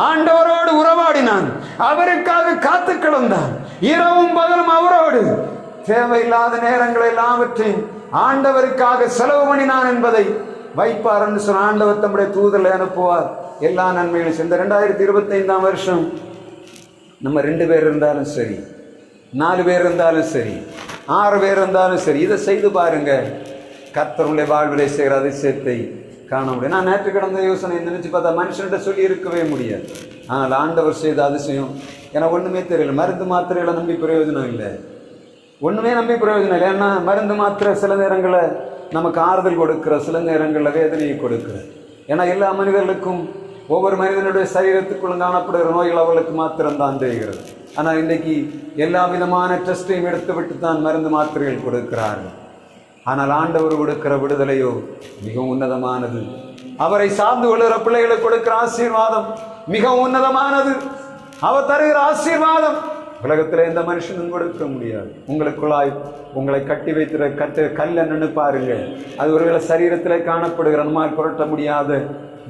ஆண்டவரோடு உறவாடினான், அவருக்காக காத்து கிடந்தான், இரவும் பகலும் அவரோடு தேவையில்லாத நேரங்கள் எல்லாவற்றையும் ஆண்டவருக்காக செலவு பண்ணினான் என்பதை வைப்பார் என்று சொன்ன ஆண்டவர் தம்முடைய தூதரை அனுப்புவார். எல்லா நன்மைகளும் இந்த 2025 வருஷம் நம்ம 2 பேர் இருந்தாலும் சரி, 4 பேர் இருந்தாலும் சரி, 6 பேர் இருந்தாலும் சரி, இதை செய்து பாருங்க. கர்த்தருடைய வாழ்விலை செய்கிற அதிசயத்தை காண முடியும். நான் நேற்று கிடந்த யோசனை நினைச்சு பார்த்தா மனுஷன்கிட்ட சொல்லி இருக்கவே முடியாது. ஆனால் ஆண்டவர் செய்த அதிசயம் எனக்கு ஒண்ணுமே தெரியல. மருந்து மாத்திரைகளை நம்பி பிரயோஜனம் இல்லை, ஒண்ணுமே நம்பி பிரயோஜனம் இல்லை. ஏன்னா மருந்து மாத்திரை சில நேரங்களில் நமக்கு ஆறுதல் கொடுக்கிற, சில நேரங்களில் வேதனையை கொடுக்கிற. ஏன்னா எல்லா மனிதர்களுக்கும் ஒவ்வொரு மனிதனுடைய சரீரத்துக்குள்ளும் காணப்படுகிற நோய்கள் அவர்களுக்கு மாத்திரம்தான் தெரிகிறது. ஆனால் இன்றைக்கு எல்லா விதமான டெஸ்டையும் எடுத்து விட்டு தான் மருந்து மாத்திரைகள் கொடுக்கிறார்கள். ஆனால் ஆண்டவர் கொடுக்கிற விடுதலையோ மிகவும் உன்னதமானது. அவரை சார்ந்து கொள்கிற பிள்ளைகளுக்கு கொடுக்கிற ஆசீர்வாதம் மிகவும் உன்னதமானது. அவர் தருகிற ஆசீர்வாதம் உலகத்தில் எந்த மனுஷனும் கொடுக்க முடியாது. உங்களுக்குள்ளாய் உங்களை கட்டி வைத்திருக்கிற கல்லை நின்று பாருங்க. அது ஒருவேளை சரீரத்தில் காணப்படுகிற நம்மால் புரட்ட முடியாத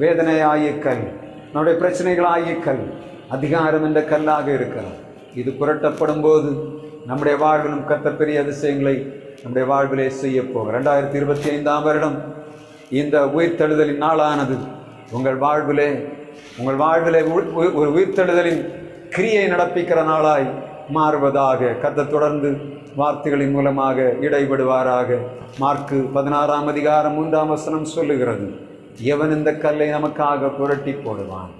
வேதனை ஆகிய கல், நம்முடைய பிரச்சனைகள் ஆகிய கல், அதிகாரம் என்ற கல்லாக இருக்கிறது. இது புரட்டப்படும் போது நம்முடைய வாழ்விலும் கர்த்தர் பெரிய அதிசயங்களை நம்முடைய வாழ்விலே செய்ய போகிறோம். 2025 வருடம் இந்த உயிர்த்தெழுதலின் நாளானது உங்கள் வாழ்விலே ஒரு உயிர்த்தெழுதலின் கிரியை நடப்பிக்கிற நாளாய் மாறுவதாக கர்த்தர் தொடர்ந்து வார்த்தைகளின் மூலமாக இடைபடுவாராக. மார்க்கு 16:3 சொல்லுகிறது, எவன் இந்த கல்லை நமக்காக புரட்டி போடுவான்,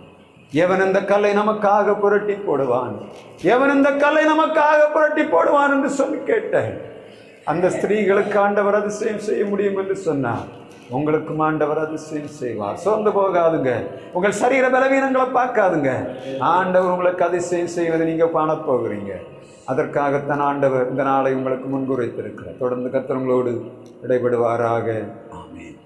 எவன் இந்த கல்லை நமக்காக புரட்டி போடுவான், எவன் இந்த கல்லை நமக்காக புரட்டி போடுவான் என்று சொல்லி கேட்டேன். அந்த ஸ்திரீகளுக்கு ஆண்டவர் அதிசயம் செய்ய முடியும் என்று சொன்னார். உங்களுக்கும் ஆண்டவர் அதிசயம் செய்வார். சோர்ந்து போகாதுங்க. உங்கள் சரீர பலவீனங்களை பார்க்காதுங்க. ஆண்டவர் உங்களுக்கு அதிசயம் செய்வதை நீங்க காணப்போகிறீங்க. அதற்காகத்தான் ஆண்டவர் இந்த நாளை உங்களுக்கு முன்குரைத்திருக்கிறார். தொடர்ந்து கர்த்தர் உங்களோடு இடைபடுவாராக. ஆமென்.